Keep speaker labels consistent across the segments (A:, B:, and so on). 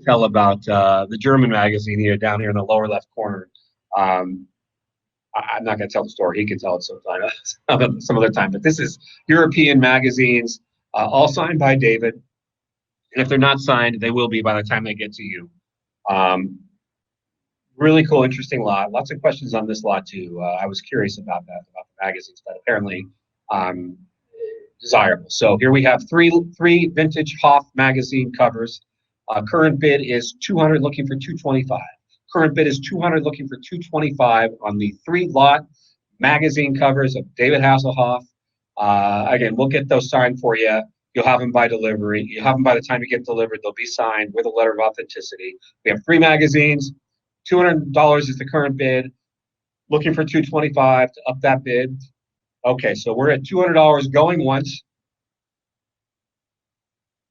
A: tell about the German magazine here down here in the lower left corner. I'm not going to tell the story. He can tell it sometime, some other time. But this is European magazines, all signed by David. And if they're not signed, they will be by the time they get to you. Really cool, interesting lot. Lots of questions on this lot too. I was curious about that, about the magazines, but apparently desirable. So here we have three vintage Hoff magazine covers. Current bid is 200, looking for 225. Current bid is 200, looking for 225 on the 3 lot magazine covers of David Hasselhoff. Again, we'll get those signed for you. You'll have them by delivery. You'll have them by the time you get delivered. They'll be signed with a letter of authenticity. We have 3 magazines. $200 is the current bid. Looking for 225 to up that bid. Okay, so we're at $200 going once.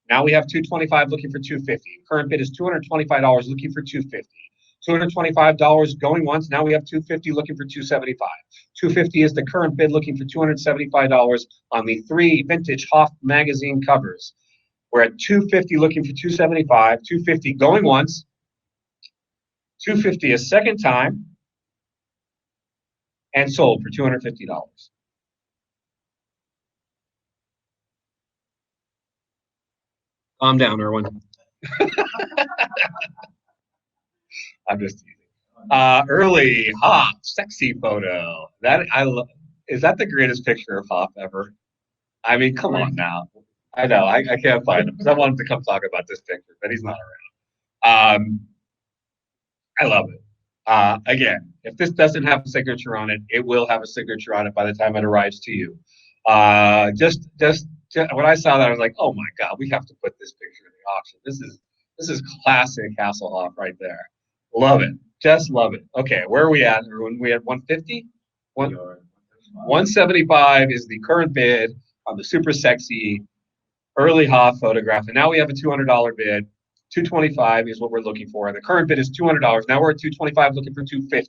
A: Now we have 225 looking for 250. Current bid is $225 looking for 250. $225 going once. Now we have 250 looking for 275. 250 is the current bid, looking for $275 on the 3 vintage Hoff magazine covers. We're at 250 looking for 275. 250 going once. 250 a second time, and sold for $250. Calm down, Erwin. I'm just teasing. Early Hoff, sexy photo. That I love. Is that the greatest picture of Hoff ever? I mean, come on now. I know I can't find him because I wanted to come talk about this picture, but he's not around. I love it. Again, if this doesn't have a signature on it, it will have a signature on it by the time it arrives to you. Just when I saw that, I was like, oh my God, we have to put this picture in the auction. This is classic Hasselhoff right there. Love it. Just love it. Okay, where are we at? When we at 150? 175 is the current bid on the super sexy early Hoff photograph. And now we have a $200 bid. 225 is what we're looking for. The current bid is $200. Now we're at 225 looking for 250.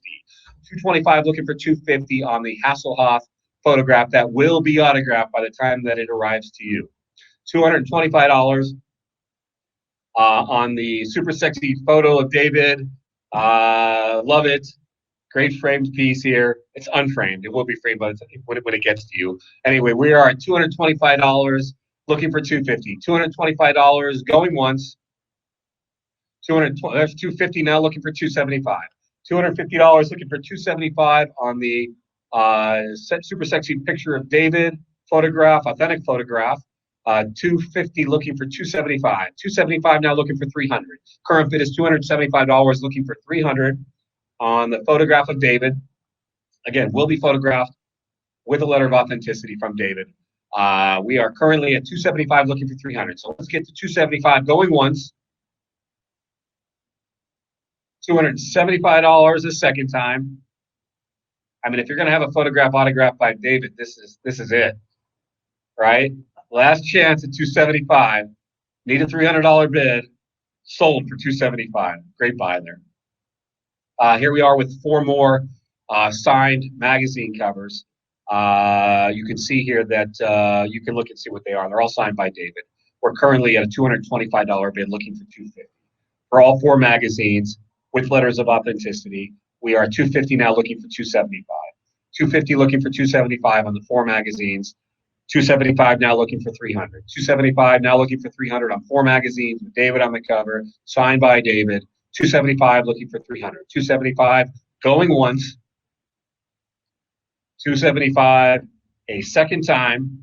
A: 225 looking for 250 on the Hasselhoff photograph that will be autographed by the time that it arrives to you. $225 on the super sexy photo of David. Love it. Great framed piece here. It's unframed. It will be framed by the time when it gets to you. Anyway, we are at $225 looking for 250. $225 going once. That's 250 now, looking for 275. $250 looking for 275 on the super sexy picture of David photograph, authentic photograph. 250 looking for 275. 275 now, looking for 300. Current bid is $275 looking for 300 on the photograph of David. Again, will be photographed with a letter of authenticity from David. We are currently at 275 looking for 300. So let's get to 275 going once. $275 a second time. I mean, if you're going to have a photograph autographed by David, this is it, right? Last chance at 275. Need a $300 bid. Sold for 275. Great buy there. Here we are with 4 more signed magazine covers. You can see here that you can look and see what they are. They're all signed by David. We're currently at a $225 bid, looking for 250 for all 4 magazines with letters of authenticity. We are 250 now, looking for 275. 250 looking for 275 on the 4 magazines. 275 now, looking for 300. 275 now, looking for 300 on 4 magazines with David on the cover, signed by David. 275 looking for 300. 275 going once. 275 a second time.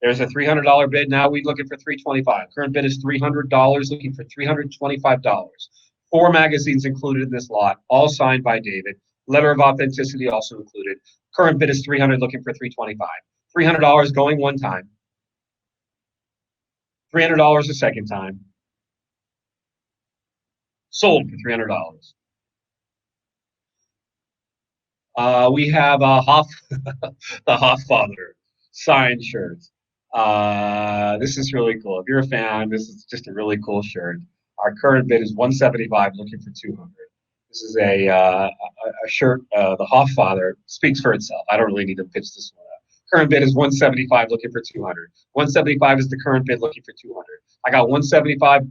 A: There's a $300 bid. Now we're looking for $325. Current bid is $300, looking for $325. 4 magazines included in this lot, all signed by David. Letter of authenticity also included. Current bid is $300, looking for $325. $300 going one time. $300 a second time. Sold for $300. We have Hoff, the Hoff father signed shirts. This is really cool. If you're a fan, this is just a really cool shirt. Our current bid is $175, looking for $200. This is a shirt. The Hoff father speaks for itself. I don't really need to pitch this one up. Current bid is 175, looking for 200. 175 is the current bid, looking for 200. I got 175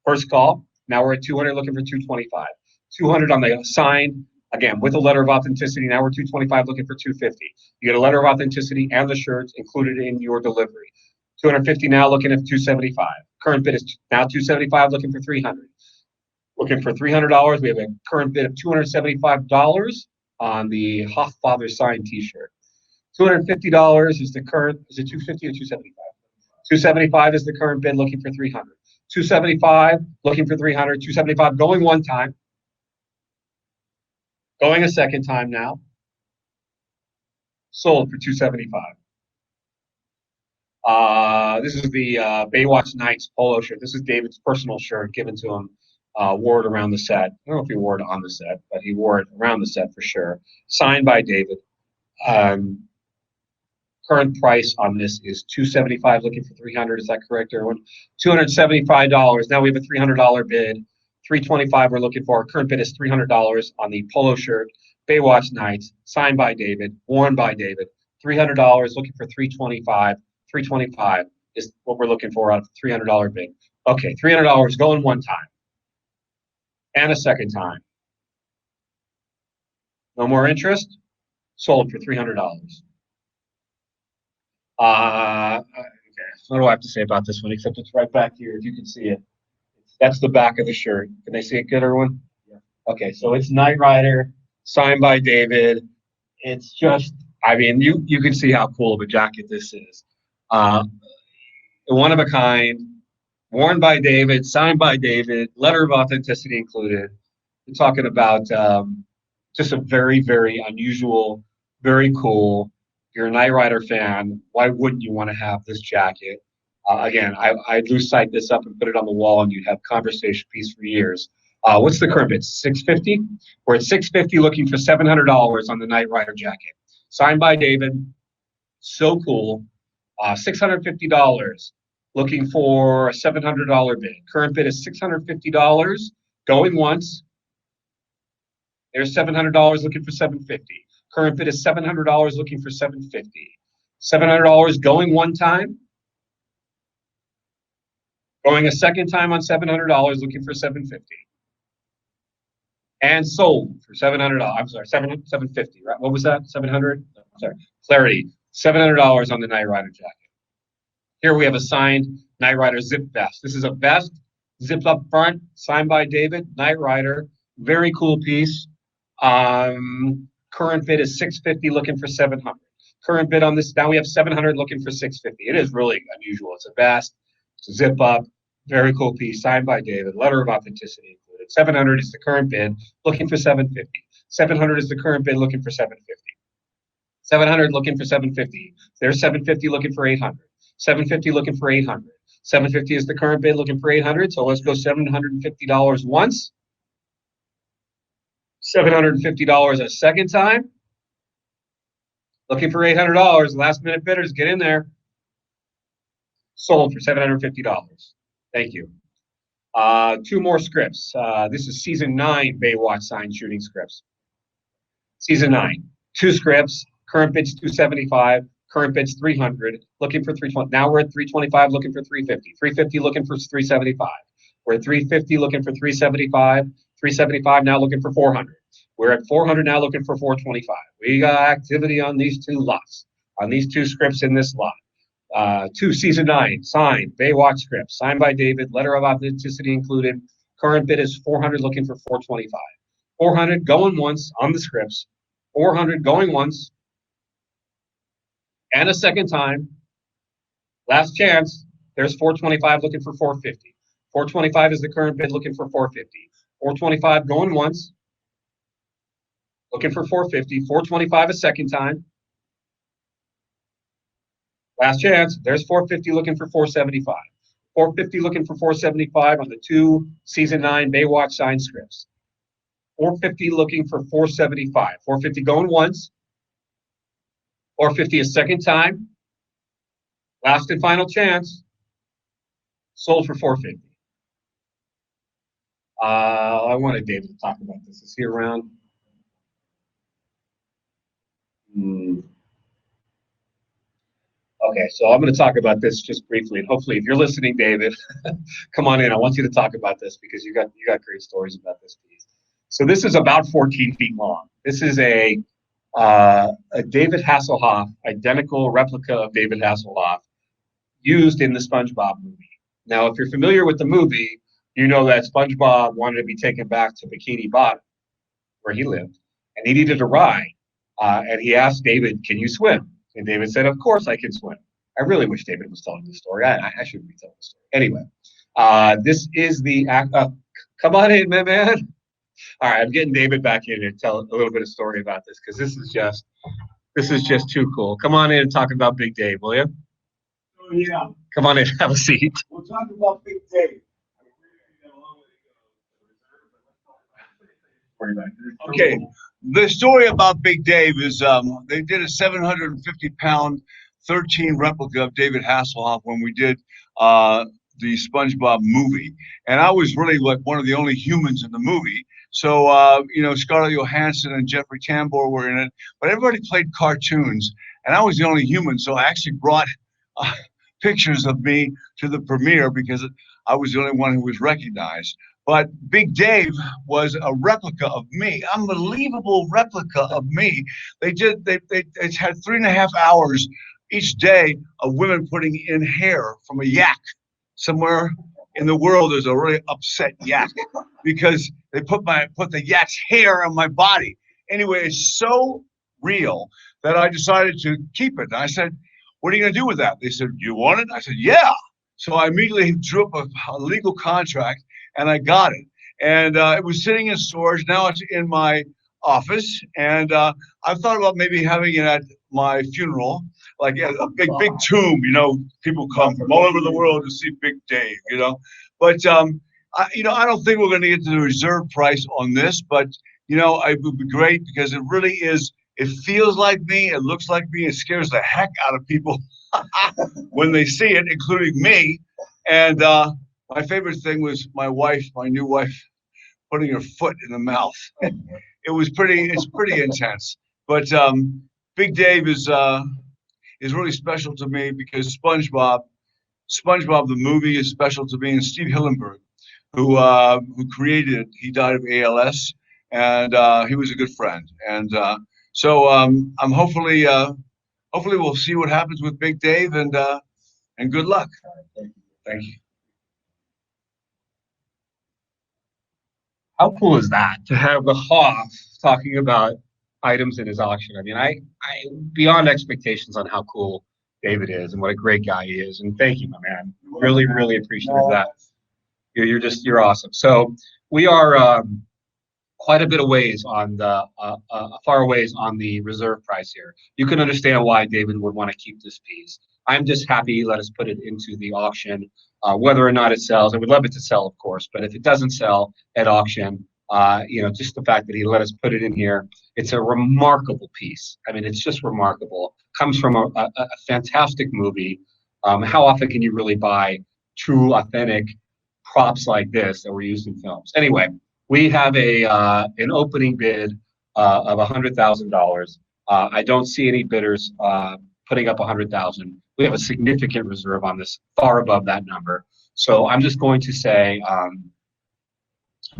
A: first call. Now we're at 200, looking for 225. 200 on the signed, again, with a letter of authenticity. Now we're 225, looking for 250. You get a letter of authenticity and the shirts included in your delivery. 250 now, looking at 275. Current bid is now 275, looking for 300. Looking for $300. We have a current bid of $275 on the Hoff Father signed T-shirt. $250 is the current. Is it 250 or 275? 275 is the current bid, looking for 300. 275, looking for 300. 275 going one time. Going a second time now. Sold for 275. This is the Baywatch Nights polo shirt. This is David's personal shirt given to him. Wore it around the set. I don't know if he wore it on the set, but he wore it around the set for sure. Signed by David. Current price on this is $275, looking for 300. Is that correct, everyone? $275. Now we have a $300 bid. $325 we're looking for. Our current bid is $300 on the polo shirt, Baywatch Nights, signed by David, worn by David. $300, looking for $325. $325 is what we're looking for out of a $300 bid. Okay, $300 going one time. And a second time. No more interest? Sold for $300. Okay. What do I have to say about this one? Except it's right back here, if you can see it. That's the back of the shirt. Can they see it good, everyone? Yeah. Okay, so it's Knight Rider, signed by David. It's just, I mean, you can see how cool of a jacket this is. One of a kind, worn by David, signed by David, letter of authenticity included. We're talking about just a very, very unusual, very cool. If you're a Knight Rider fan, why wouldn't you want to have this jacket? Again, I'd lose sight this up and put it on the wall, and you'd have conversation piece for years. What's the current bid? $650. We're at $650, looking for $700 on the Knight Rider jacket, signed by David. So cool. $650. Looking for a $700 bid. Current bid is $650. Going once. There's $700, looking for $750. Current bid is $700, looking for $750. $700 going one time. Going a second time on $700, looking for $750. And sold for $700. I'm sorry, $750, right? What was that? 700? I'm sorry. Clarity. $700 on the Knight Rider jacket. Here we have a signed Knight Rider zip vest. This is a vest, zipped up front, signed by David, Knight Rider. Very cool piece. Current bid is $650, looking for $700. Current bid on this, now we have $700, looking for $650. It is really unusual. It's a vest, it's a zip up, very cool piece, signed by David, letter of authenticity included. $700 is the current bid, looking for $750. $700 is the current bid, looking for $750. $700 looking for $750. There's $750, looking for $800. $750 looking for $800. $750 is the current bid, looking for $800. So let's go $750 once. $750 a second time. Looking for $800. Last minute bidders, get in there. Sold for $750. Thank you. Two more scripts. This is season 9 Baywatch signed shooting scripts. Season 9. 2 scripts. Current bid's $275. Current bid's $300. Looking for $320. Now we're at $325. Looking for $350. $350 looking for $375. We're at $350 looking for $375. $375 now looking for $400. We're at $400 now looking for $425. We got activity on these 2 lots, on these 2 scripts in this lot. 2 season 9 signed Baywatch scripts, signed by David, letter of authenticity included. Current bid is $400, looking for $425. $400 going once on the scripts. $400 going once. And a second time. Last chance. There's $425 looking for $450. $425 is the current bid, looking for $450. $425 going once. Looking for $450. $425 a second time. Last chance. There's $450 looking for $475. $450 looking for $475 on the 2 season 9 Baywatch signed scripts. $450 looking for $475. $450 going once. $450 a second time. Last and final chance. Sold for $450. I wanted David to talk about this. Is he around? Okay, so I'm going to talk about this just briefly, and hopefully, if you're listening, David, come on in. I want you to talk about this because you got great stories about this piece. So this is about 14 feet long. This is a David Hasselhoff, identical replica of David Hasselhoff, used in the SpongeBob movie. Now, if you're familiar with the movie, you know that SpongeBob wanted to be taken back to Bikini Bottom, where he lived, and he needed a ride. And he asked David, "Can you swim?" And David said, "Of course I can swim." I really wish David was telling the story. I shouldn't be telling the story. Anyway, this is the act. Come on in, man. All right, I'm getting David back in to tell a little bit of story about this because this is just too cool. Come on in and talk about Big Dave, will you?
B: Oh, yeah.
A: Come on in, have a seat.
B: We'll talk about Big Dave. Okay, the story about Big Dave is they did a 750-pound 13 replica of David Hasselhoff when we did the SpongeBob movie, and I was really like one of the only humans in the movie. So Scarlett Johansson and Jeffrey Tambor were in it, but everybody played cartoons, and I was the only human. So I actually brought pictures of me to the premiere because I was the only one who was recognized. But Big Dave was a replica of me, unbelievable replica of me. They had 3.5 hours each day of women putting in hair from a yak. Somewhere in the world, there's a really upset yak because they put the yak's hair on my body. Anyway, it's so real that I decided to keep it. And I said, "What are you going to do with that?" They said, "Do you want it?" I said, "Yeah." So I immediately drew up a legal contract, and I got it. And it was sitting in storage. Now it's in my office, and I've thought about maybe having it at my funeral, like a big tomb. People come from all over the world to see Big Dave. But I don't think we're going to get to the reserve price on this, but it would be great because it really is. It feels like me. It looks like me. It scares the heck out of people when they see it, including me. And my favorite thing was my new wife, putting her foot in the mouth. It's pretty intense. But Big Dave is really special to me because SpongeBob the movie is special to me, and Steve Hillenburg, who created it, he died of ALS, and he was a good friend. And so I'm hopefully we'll see what happens with Big Dave, and good luck. Thank you.
A: How cool is that to have the Hoff talking about items in his auction? I mean, I beyond expectations on how cool David is and what a great guy he is. And thank you, my man. Really, really appreciate that. You're awesome. So we are quite a bit of ways on the far ways on the reserve price here. You can understand why David would want to keep this piece. I'm just happy he let us put it into the auction. Whether or not it sells, I would love it to sell, of course, but if it doesn't sell at auction, just the fact that he let us put it in here, it's a remarkable piece. I mean, it's just remarkable. Comes from a fantastic movie. How often can you really buy true, authentic props like this that were used in films? Anyway, we have an opening bid of $100,000. I don't see any bidders putting up 100,000. We have a significant reserve on this, far above that number. So I'm just going to say,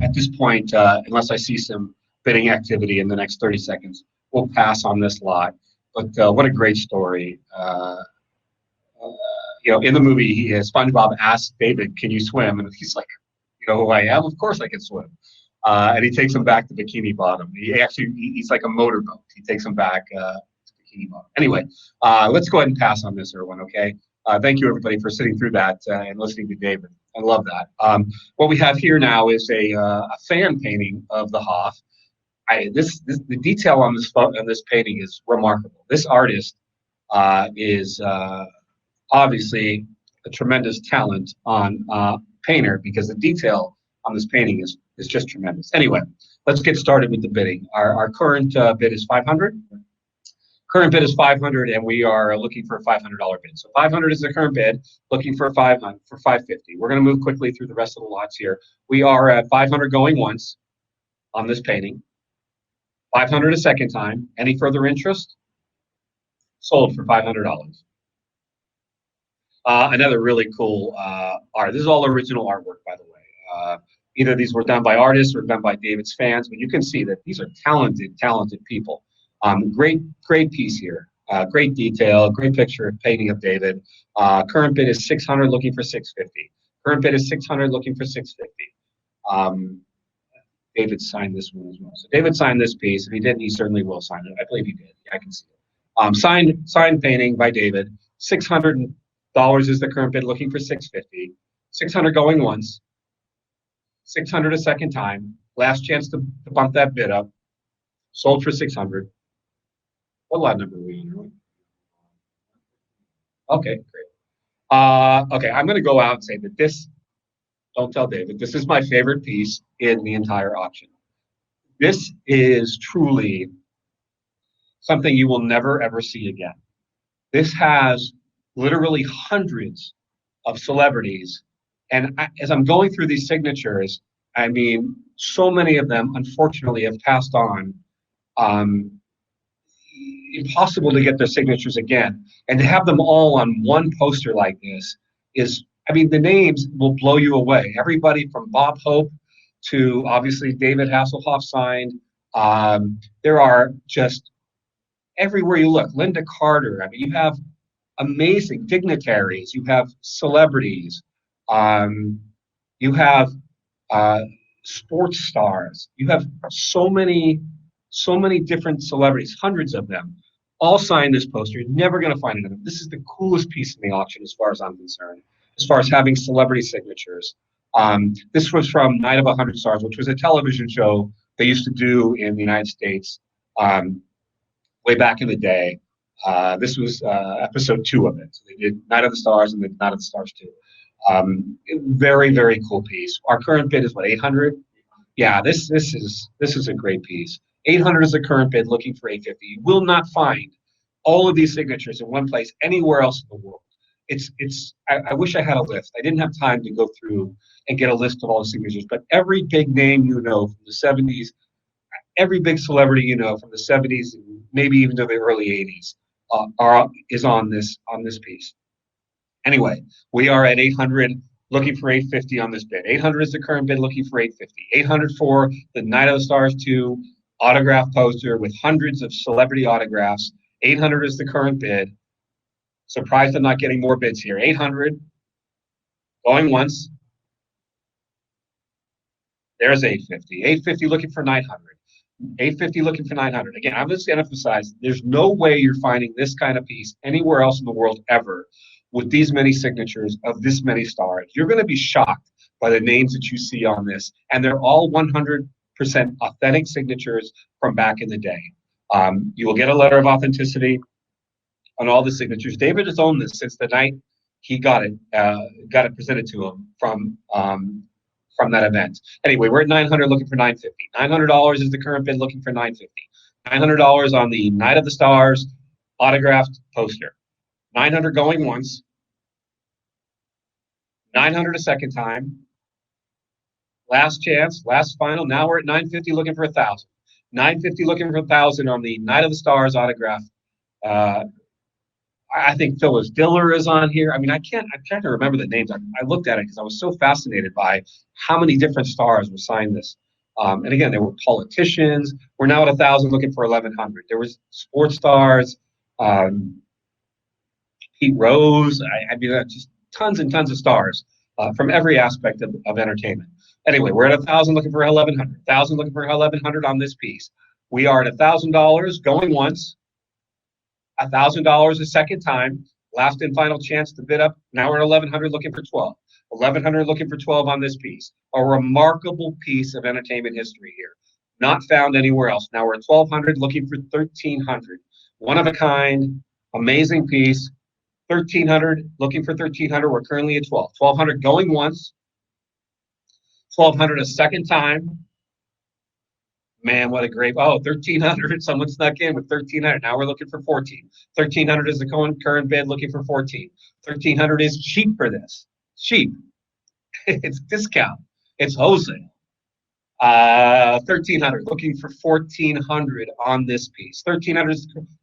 A: at this point, unless I see some bidding activity in the next 30 seconds, we'll pass on this lot. But what a great story. In the movie, SpongeBob asked David, "Can you swim?" And he's like, "You know who I am? Of course I can swim." And he takes him back to Bikini Bottom. He's like a motorboat. He takes him back to Bikini Bottom. Anyway, let's go ahead and pass on this, Erwin, okay? Thank you, everybody, for sitting through that and listening to David. I love that. What we have here now is a fan painting of the Hoff. The detail on this painting is remarkable. This artist is obviously a tremendous talent on painter, because the detail on this painting is just tremendous. Anyway, let's get started with the bidding. Our current bid is 500. Current bid is 500, and we are looking for a $500 bid. So 500 is the current bid. Looking for 550. We're going to move quickly through the rest of the lots here. We are at 500 going once on this painting. 500 a second time. Any further interest? Sold for $500. Another really cool art. This is all original artwork, by the way. Either these were done by artists or done by David's fans, but you can see that these are talented people. Great piece here. Great detail, great picture of painting of David. Current bid is 600, looking for 650. Current bid is 600, looking for 650. David signed this one as well. So David signed this piece. If he didn't, he certainly will sign it. I believe he did. Yeah, I can see it. Signed painting by David. $600 is the current bid, looking for 650. 600 going once. 600 a second time. Last chance to bump that bid up. Sold for 600. What lot number are we on? Okay, great. Okay, I'm going to go out and say that this, don't tell David, this is my favorite piece in the entire auction. This is truly something you will never, ever see again. This has literally hundreds of celebrities. And as I'm going through these signatures, I mean, so many of them, unfortunately, have passed on. Impossible to get their signatures again. And to have them all on one poster like this is, I mean, the names will blow you away. Everybody from Bob Hope to obviously David Hasselhoff signed. There are just everywhere you look. Linda Carter. I mean, you have amazing dignitaries. You have celebrities. You have sports stars. You have so many different celebrities, hundreds of them, all signed this poster. You're never going to find another. This is the coolest piece in the auction, as far as I'm concerned, as far as having celebrity signatures. This was from Night of 100 Stars, which was a television show they used to do in the United States way back in the day. This was episode 2 of it. So they did Night of the Stars and then Night of the Stars 2. Very cool piece. Our current bid is what, 800? Yeah, this is a great piece. 800 is the current bid, looking for 850. You will not find all of these signatures in one place anywhere else in the world. I wish I had a list. I didn't have time to go through and get a list of all the signatures, but every big name you know from the 70s, every big celebrity you know from the 70s, maybe even to the early 80s, is on this piece. Anyway, we are at 800, looking for 850 on this bid. 800 is the current bid, looking for 850. 800 for the Night of the Stars 2 autograph poster with hundreds of celebrity autographs. 800 is the current bid. Surprised I'm not getting more bids here. 800, going once. There's 850. 850 looking for 900. 850 looking for 900. Again, I'm just going to emphasize, there's no way you're finding this kind of piece anywhere else in the world ever with these many signatures of this many stars. You're going to be shocked by the names that you see on this, and they're all 100% authentic signatures from back in the day. You will get a letter of authenticity on all the signatures. David has owned this since the night he got it presented to him from that event. Anyway, we're at 900, looking for 950. $900 is the current bid, looking for 950. $900 on the Night of the Stars autographed poster. 900 going once. 900 a second time. Last chance, last final. Now we're at 950, looking for 1,000. 950 looking for 1,000 on the Night of the Stars autograph. I think Phyllis Diller is on here. I mean, I'm trying to remember the names. I looked at it because I was so fascinated by how many different stars were signed this. And again, there were politicians. We're now at 1,000, looking for 1,100. There was sports stars, Pete Rose. I mean, just tons and tons of stars from every aspect of entertainment. Anyway, we're at 1,000, looking for 1,100. 1,000 looking for 1,100 on this piece. We are at $1,000 going once. $1,000 a second time. Last and final chance to bid up. Now we're at 1,100, looking for 12. 1,100 looking for 12 on this piece. A remarkable piece of entertainment history here. Not found anywhere else. Now we're at 1,200, looking for 1,300. One of a kind, amazing piece. 1,300, looking for 1,300. We're currently at 12. 1,200 going once. 1,200 a second time. Man, what a great, 1,300. Someone snuck in with 1,300. Now we're looking for 14. 1,300 is the current bid, looking for 14. 1,300 is cheap for this. Cheap. It's discount. It's wholesale. 1,300, looking for 1,400 on this piece. 1,300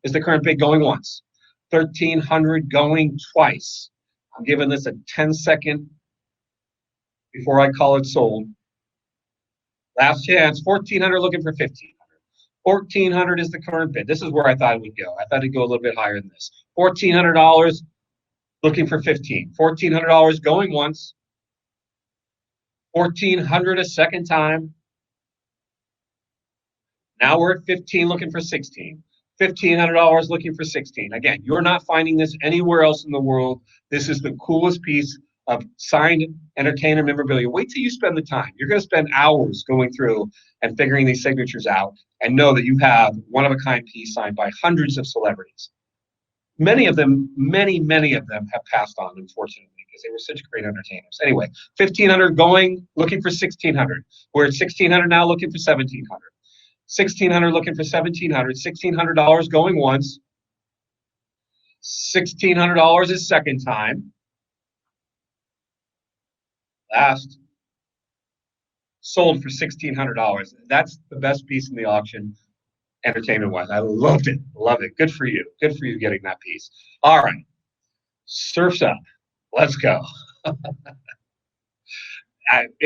A: is the current bid, going once. 1,300 going twice. I'm giving this a 10-second before I call it sold. Last chance, 1,400 looking for 1,500. 1,400 is the current bid. This is where I thought it would go. I thought it'd go a little bit higher than this. $1,400 looking for 15. $1,400 going once. 1,400 a second time. Now we're at 15 looking for 16. $1,500 looking for 16. Again, you're not finding this anywhere else in the world. This is the coolest piece of signed entertainer memorabilia. Wait till you spend the time. You're going to spend hours going through and figuring these signatures out, and know that you have one-of-a-kind piece signed by hundreds of celebrities. Many of them have passed on, unfortunately, because they were such great entertainers. Anyway, 1,500 going, looking for 1,600. We're at 1,600 now, looking for 1,700. 1,600 looking for 1,700. $1,600 going once. $1,600 is second time. Last. Sold for $1,600. That's the best piece in the auction, entertainment-wise. I loved it. Love it. Good for you. Good for you getting that piece. All right. Surf's up. Let's go.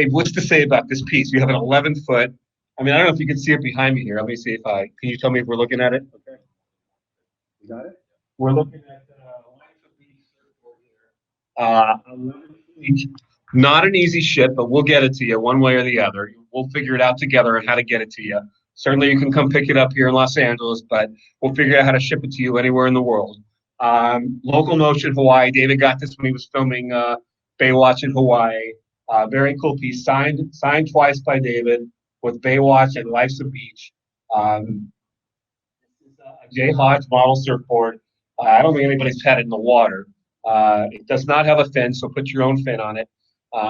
A: What's to say about this piece? You have an 11-foot. I mean, I don't know if you can see it behind me here. Let me see if can you tell me if we're looking at it? Okay. You got it? We're looking at surfboard here. 11 feet. Not an easy ship, but we'll get it to you one way or the other. We'll figure it out together on how to get it to you. Certainly, you can come pick it up here in Los Angeles, but we'll figure out how to ship it to you anywhere in the world. Local Motion, Hawaii. David got this when he was filming Baywatch in Hawaii. Very cool piece. Signed twice by David with Baywatch and Life's a Beach. This is a J. Hodge model surfboard. I don't think anybody's had it in the water. It does not have a fin, so put your own fin on it.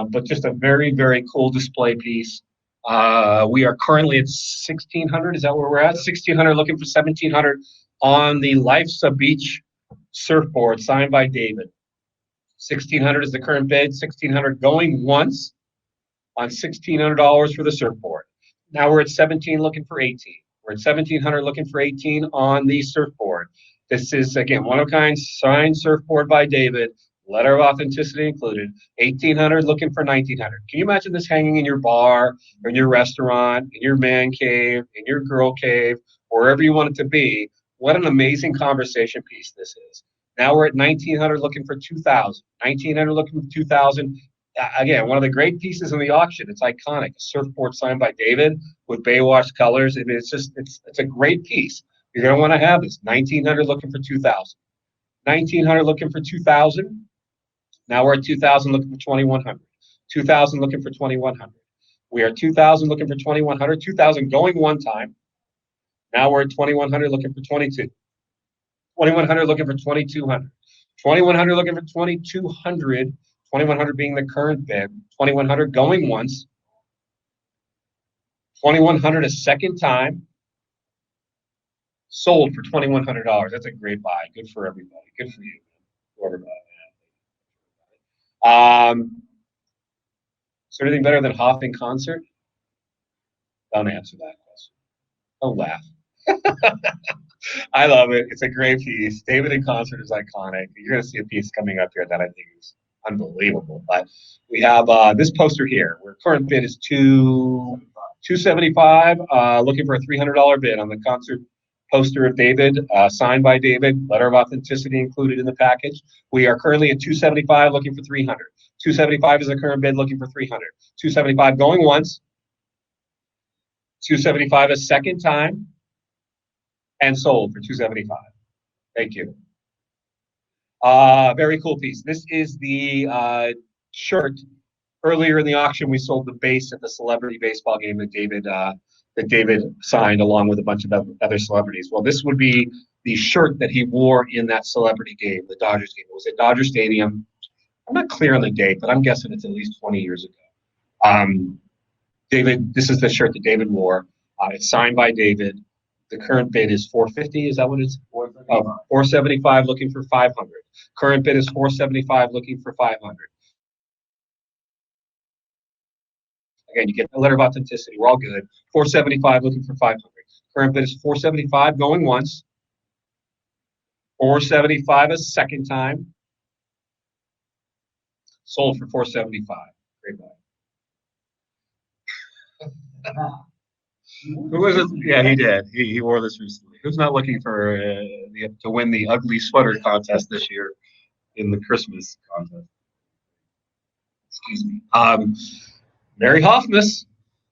A: But just a very, very cool display piece. We are currently at 1,600. Is that where we're at? 1,600, looking for 1,700 on the Life's a Beach surfboard signed by David. 1,600 is the current bid. 1,600 going once on $1,600 for the surfboard. Now we're at 17, looking for 18. We're at 1,700, looking for 18 on the surfboard. This is, again, one-of-a-kind signed surfboard by David. Letter of authenticity included. 1,800, looking for 1,900. Can you imagine this hanging in your bar, or in your restaurant, in your man cave, in your girl cave, wherever you want it to be? What an amazing conversation piece this is. Now we're at 1,900, looking for 2,000. 1,900, looking for 2,000. Again, one of the great pieces in the auction. It's iconic. A surfboard signed by David with Baywatch colors. And it's a great piece. You're going to want to have this. 1,900, looking for 2,000. 1,900, looking for 2,000. Now we're at 2,000, looking for 2,100. 2,000, looking for 2,100. We are 2,000, looking for 2,100. 2,000 going one time. Now we're at 2,100, looking for 22. 2,100, looking for 2,200. 2,100, looking for 2,200. 2,100 being the current bid. 2,100 going once. 2,100 a second time. Sold for $2,100. That's a great buy. Good for everybody. Good for you. Whoever bought that. Is there anything better than Hoff in concert? Don't answer that question. Don't laugh. I love it. It's a great piece. David in concert is iconic. You're going to see a piece coming up here that I think is unbelievable. But we have this poster here. Our current bid is $275. Looking for a $300 bid on the concert poster of David, signed by David, letter of authenticity included in the package. We are currently at $275, looking for $300. $275 is the current bid, looking for $300. $275 going once. $275 a second time. And sold for $275. Thank you. Very cool piece. This is the shirt. Earlier in the auction, we sold the base at the celebrity baseball game that David signed along with a bunch of other celebrities. Well, this would be the shirt that he wore in that celebrity game, the Dodgers game. It was at Dodger Stadium. I'm not clear on the date, but I'm guessing it's at least 20 years ago. David, this is the shirt that David wore. It's signed by David. The current bid is $450. Is that what it's? $475, looking for $500. Current bid is $475, looking for $500. Again, you get the letter of authenticity. We're all good. $475, looking for $500. Current bid is $475, going once. $475 a second time. Sold for $475. Great buy. Who was it? Yeah, he did. He wore this recently. Who's not looking for to win the ugly sweater contest this year in the Christmas contest? Excuse me. Merry Hoffmas.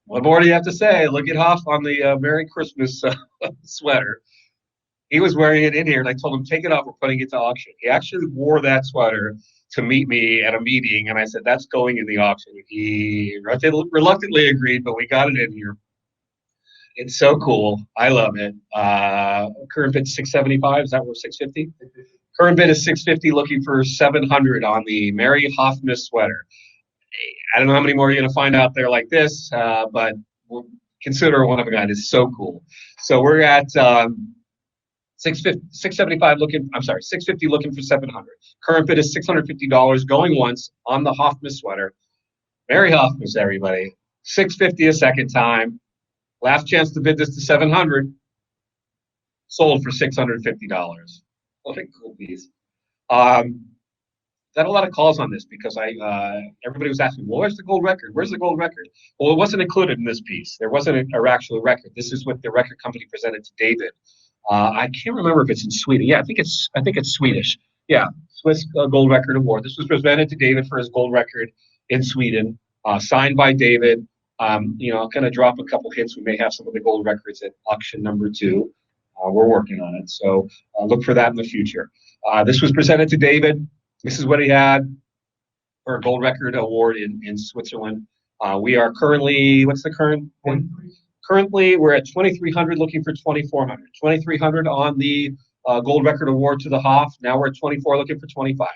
A: What more do you have to say? Look at Hoff on the Merry Christmas sweater. He was wearing it in here, and I told him, take it off. We're putting it to auction. He actually wore that sweater to meet me at a meeting, and I said, that's going in the auction. He reluctantly agreed, but we got it in here. It's so cool. I love it. Current bid 675. Is that where 650? Current bid is 650. Looking for 700 on the Merry Hoffmas sweater. I don't know how many more you're going to find out there like this, but we'll consider one of a kind. It's so cool. So we're at 675 looking. I'm sorry, 650 looking for 700. Current bid is $650. Going once on the Hoffmas sweater. Merry Hoffmas, everybody. 650 a second time. Last chance to bid this to 700. Sold for $650. What a cool piece. Got a lot of calls on this because everybody was asking, well, where's the gold record? Where's the gold record? Well, it wasn't included in this piece. There wasn't a actual record. This is what the record company presented to David. I can't remember if it's in Sweden. Yeah, I think it's Swedish. Yeah, Swiss Gold Record Award. This was presented to David for his gold record in Sweden, signed by David. I'm going to drop a couple hits. We may have some of the gold records at auction number 2. We're working on it, so look for that in the future. This was presented to David. This is what he had for a gold record award in Switzerland. We are currently, what's the current? Currently, we're at 2,300, looking for 2,400. 2,300 on the gold record award to the Hoff. Now we're at 24, looking for 25.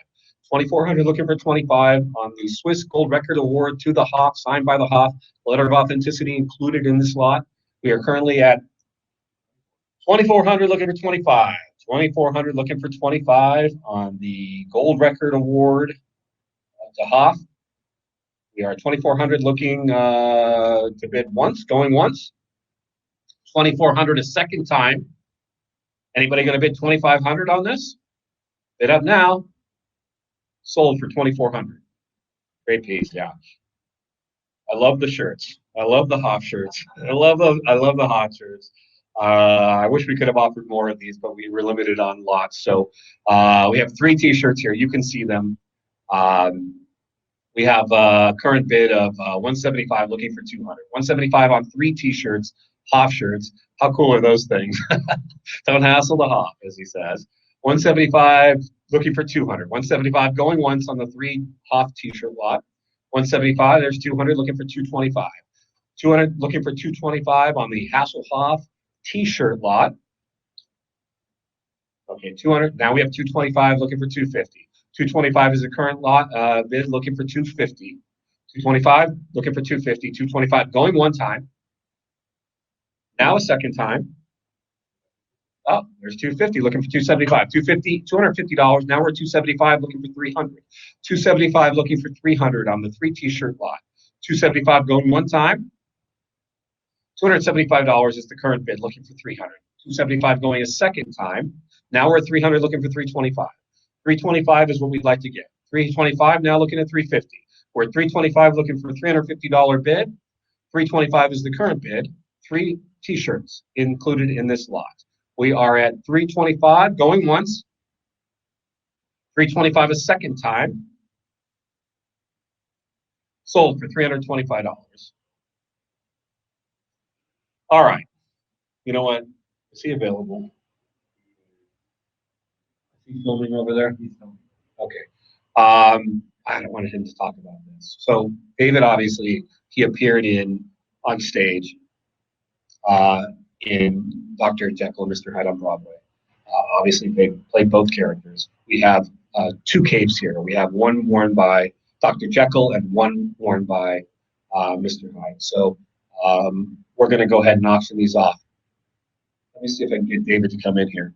A: 2,400 looking for 25 on the Swiss Gold Record Award to the Hoff, signed by the Hoff. Letter of authenticity included in this lot. We are currently at 2,400 looking for 25. 2,400 looking for 25 on the Gold Record Award to Hoff. We are 2,400 looking to bid once, going once. 2,400 a second time. Anybody going to bid 2,500 on this? Bid up now. Sold for 2,400. Great piece, yeah. I love the shirts. I love the Hoff shirts. I love the Hoff shirts. I wish we could have offered more of these, but we were limited on lots. So we have 3 T-shirts here. You can see them. We have a current bid of 175, looking for 200. 175 on 3 T-shirts, Hoff shirts. How cool are those things? Don't hassle the Hoff, as he says. 175, looking for 200. 175 going once on the 3 Hoff T-shirt lot. 175, there's 200, looking for 225. 200, looking for 225 on the Hasselhoff T-shirt lot. Okay, 200. Now we have 225, looking for 250. 225 is the current lot bid, looking for 250. 225, looking for 250. 225 going one time. Now a second time. Oh, there's 250, looking for 275. 250, $250. Now we're at 275, looking for 300. 275, looking for 300 on the 3 T-shirt lot. 275 going one time. $275 is the current bid, looking for 300. 275 going a second time. Now we're at 300, looking for 325. 325 is what we'd like to get. 325, now looking at 350. We're at 325, looking for a $350 bid. 325 is the current bid. 3 T-shirts included in this lot. We are at 325 going once. 325 a second time. Sold for $325. All right. You know what? Is he available? Is he filming over there? He's filming. Okay. I don't want him to talk about this. So David, obviously, he appeared on stage in Dr. Jekyll and Mr. Hyde on Broadway. Obviously, they played both characters. We have 2 capes here. We have one worn by Dr. Jekyll and one worn by Mr. Hyde. So we're going to go ahead and auction these off. Let me see if I can get David to come in here.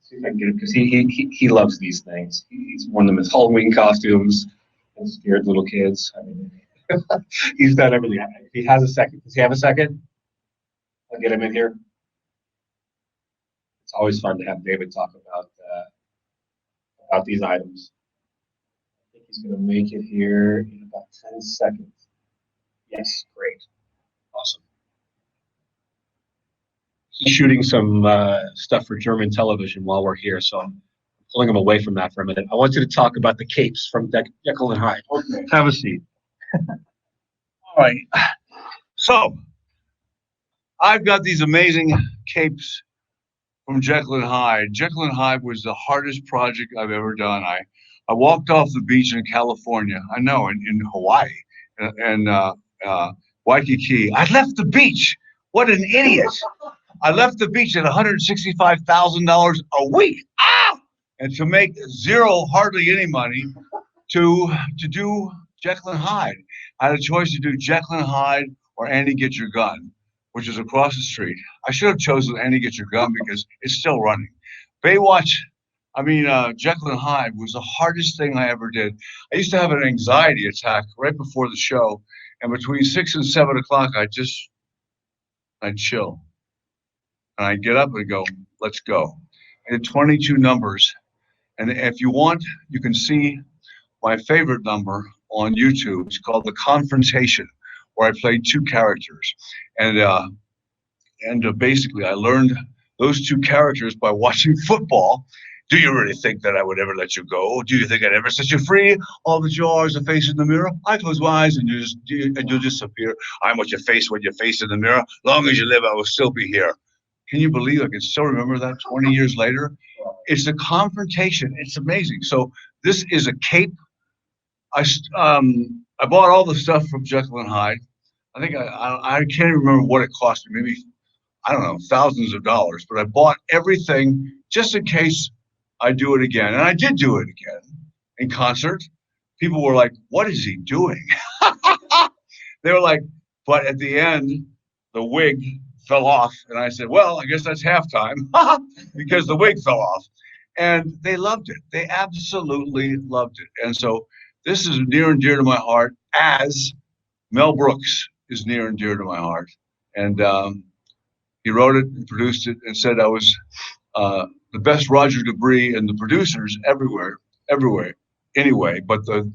A: See if I can get it, because he loves these things. He's worn them as Halloween costumes and scared little kids. I mean, he's done everything. If he has a second, does he have a second? I'll get him in here. It's always fun to have David talk about these items. I think He's going to make it here in about 10 seconds. Yes, great. Awesome. He's shooting some stuff for German television while we're here, so I'm pulling him away from that for a minute. I want you to talk about the capes from Jekyll and Hyde.
B: Okay.
A: Have a seat.
B: All right. So I've got these amazing capes from Jekyll and Hyde. Jekyll and Hyde was the hardest project I've ever done. I walked off the beach in California. I know, in Hawaii and Waikiki. I left the beach. What an idiot. I left the beach at $165,000 a week. Ah! And to make hardly any money to do Jekyll and Hyde. I had a choice to do Jekyll and Hyde or Annie Get Your Gun, which is across the street. I should have chosen Annie Get Your Gun because it's still running. Jekyll and Hyde was the hardest thing I ever did. I used to have an anxiety attack right before the show, and between 6 and 7 o'clock, I'd chill. And I'd get up and go, let's go. I did 22 numbers. And if you want, you can see my favorite number on YouTube. It's called The Confrontation, where I played two characters. And basically, I learned those two characters by watching football. Do you really think that I would ever let you go? Do you think I'd ever set you free? All that you are is a face in the mirror. I close my eyes and you'll disappear. I'm what you face when you face in the mirror. Long as you live, I will still be here. Can you believe I can still remember that 20 years later? It's a confrontation. It's amazing. So this is a cape. I bought all the stuff from Jekyll and Hyde. I think I can't even remember what it cost me. Maybe, I don't know, thousands of dollars. But I bought everything just in case I do it again. And I did do it again in concert. People were like, what is he doing? They were like, but at the end, the wig fell off. And I said, well, I guess that's halftime because the wig fell off. And they loved it. They absolutely loved it. And so this is near and dear to my heart, as Mel Brooks is near and dear to my heart. And he wrote it and produced it and said I was the best Roger Debris and the producers everywhere, anyway. But the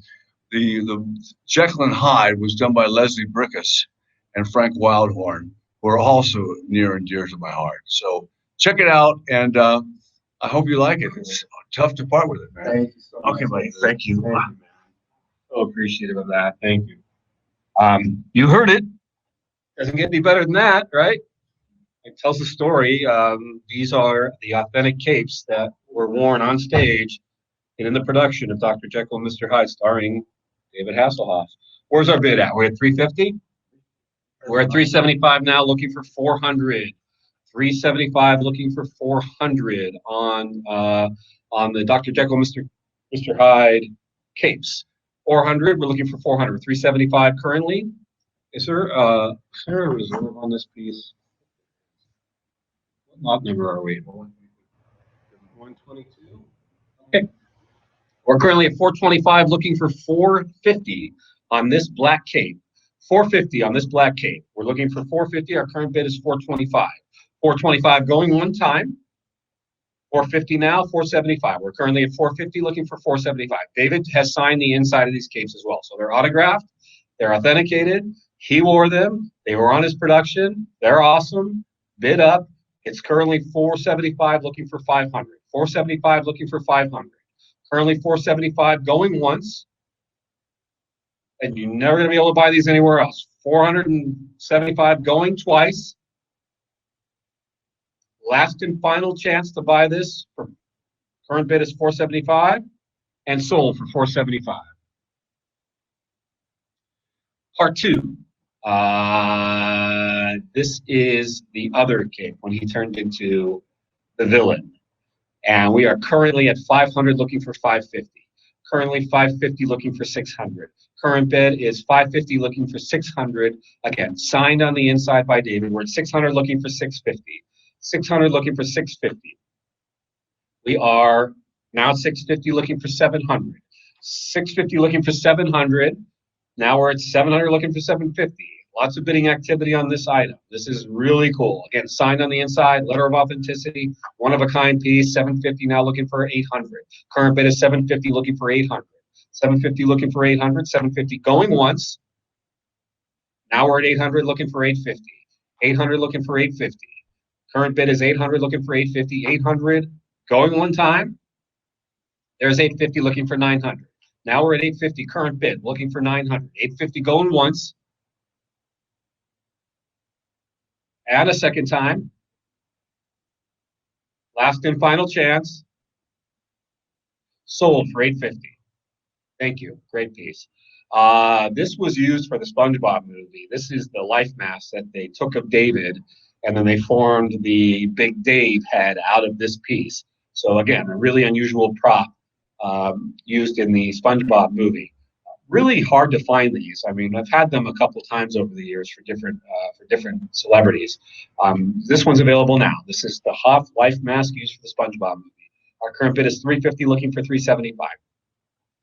B: Jekyll and Hyde was done by Leslie Brickus and Frank Wildhorn, who are also near and dear to my heart. So check it out, and I hope you like it. It's tough to part with it, man.
A: Thank you so much.
B: Okay, buddy. Thank you.
A: Thank you, man. So appreciative of that. Thank you. You heard it. Doesn't get any better than that, right? It tells the story. These are the authentic capes that were worn on stage and in the production of Dr. Jekyll and Mr. Hyde, starring David Hasselhoff. Where's our bid at? We're at 350. We're at 375 now, looking for 400. 375, looking for 400 on the Dr. Jekyll and Mr. Hyde capes. 400. We're looking for 400. 375 currently. Is there a reserve on this piece? What lot number are we? 122. Okay. We're currently at 425, looking for 450 on this black cape. 450 on this black cape. We're looking for 450. Our current bid is 425. 425 going one time. 450 now, 475. We're currently at 450, looking for 475. David has signed the inside of these capes as well. So they're autographed, they're authenticated. He wore them. They were on his production. They're awesome. Bid up. It's currently 475, looking for 500. 475, looking for 500. Currently 475 going once. And you're never going to be able to buy these anywhere else. 475 going twice. Last and final chance to buy this. Current bid is 475 and sold for 475. Part two. This is the other cape when he turned into the villain. And we are currently at 500, looking for 550. Currently 550, looking for 600. Current bid is 550, looking for 600. Again, signed on the inside by David. We're at 600, looking for 650. 600, looking for 650. We are now at 650, looking for 700. 650, looking for 700. Now we're at 700, looking for 750. Lots of bidding activity on this item. This is really cool. Again, signed on the inside, letter of authenticity, one of a kind piece, 750, now looking for 800. Current bid is 750, looking for 800. 750 looking for 800, 750 going once. Now we're at 800 looking for 850. 800 looking for 850. Current bid is 800 looking for 850. 800 going one time. There's 850 looking for 900. Now we're at 850 current bid looking for 900. 850 going once. And a second time. Last and final chance. Sold for 850. Thank you. Great piece. This was used for the SpongeBob movie. This is the life mask that they took of David, and then they formed the Big Dave head out of this piece. So again, a really unusual prop used in the SpongeBob movie. Really hard to find these. I mean, I've had them a couple times over the years for different celebrities. This one's available now. This is the Hoff life mask used for the SpongeBob movie. Our current bid is $350, looking for $375.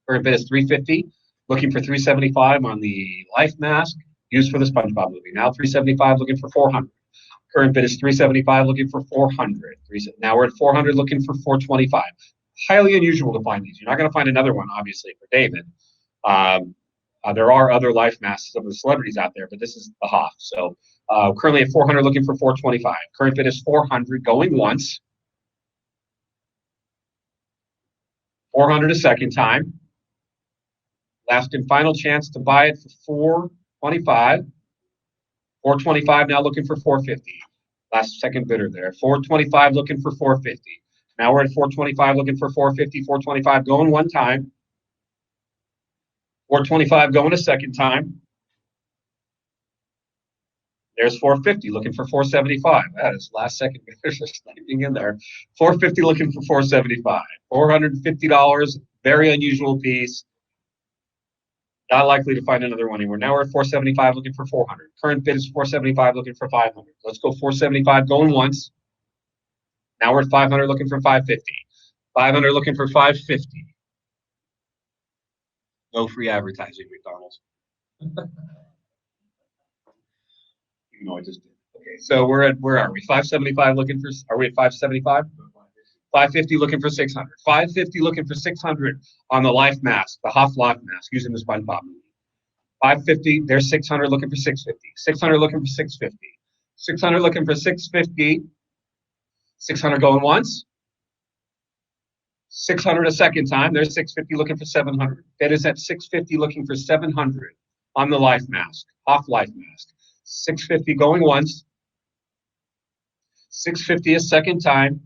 A: Current bid is $350, looking for $375 on the life mask used for the SpongeBob movie. Now $375, looking for $400. Current bid is $375, looking for $400. Now we're at $400, looking for $425. Highly unusual to find these. You're not going to find another one, obviously, for David. There are other life masks of the celebrities out there, but this is the Hoff. So currently at $400, looking for $425. Current bid is $400, going once. $400 a second time. Last and final chance to buy it for $425. $425 now, looking for $450. Last second bidder there. $425 looking for $450. Now we're at $425 looking for $450. $425 going one time. $425 going a second time. There's $450 looking for $475. That is last second bidders are sniping in there. $450 looking for $475. $450. Very unusual piece. Not likely to find another one anywhere. Now we're at $475 looking for $400. Current bid is $475 looking for $500. Let's go $475 going once. Now we're at $500 looking for $550. $500 looking for $550. No free advertising, McDonald's. You know I just did. Okay, so we're at, where are we? 575 looking for, are we at 575? 550 looking for 600. 550 looking for 600 on the life mask, the Hoff life mask using the SpongeBob movie. 550, there's 600 looking for 650. 600 looking for 650. 600 looking for 650. 600 going once. 600 a second time. There's 650 looking for 700. That is at 650 looking for 700 on the life mask, Hoff life mask. 650 going once. 650 a second time.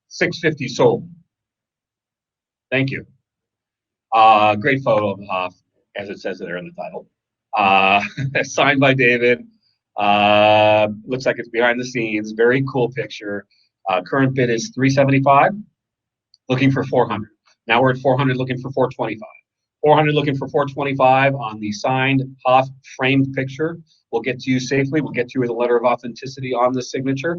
A: 650 sold. Thank you. Great photo of Hoff, as it says there in the title. Signed by David. Looks like it's behind the scenes. Very cool picture. Current bid is $375. Looking for $400. Now we're at $400, looking for $425. $400 looking for $425 on the signed Hoff framed picture. We'll get to you safely. We'll get to you with a letter of authenticity on the signature.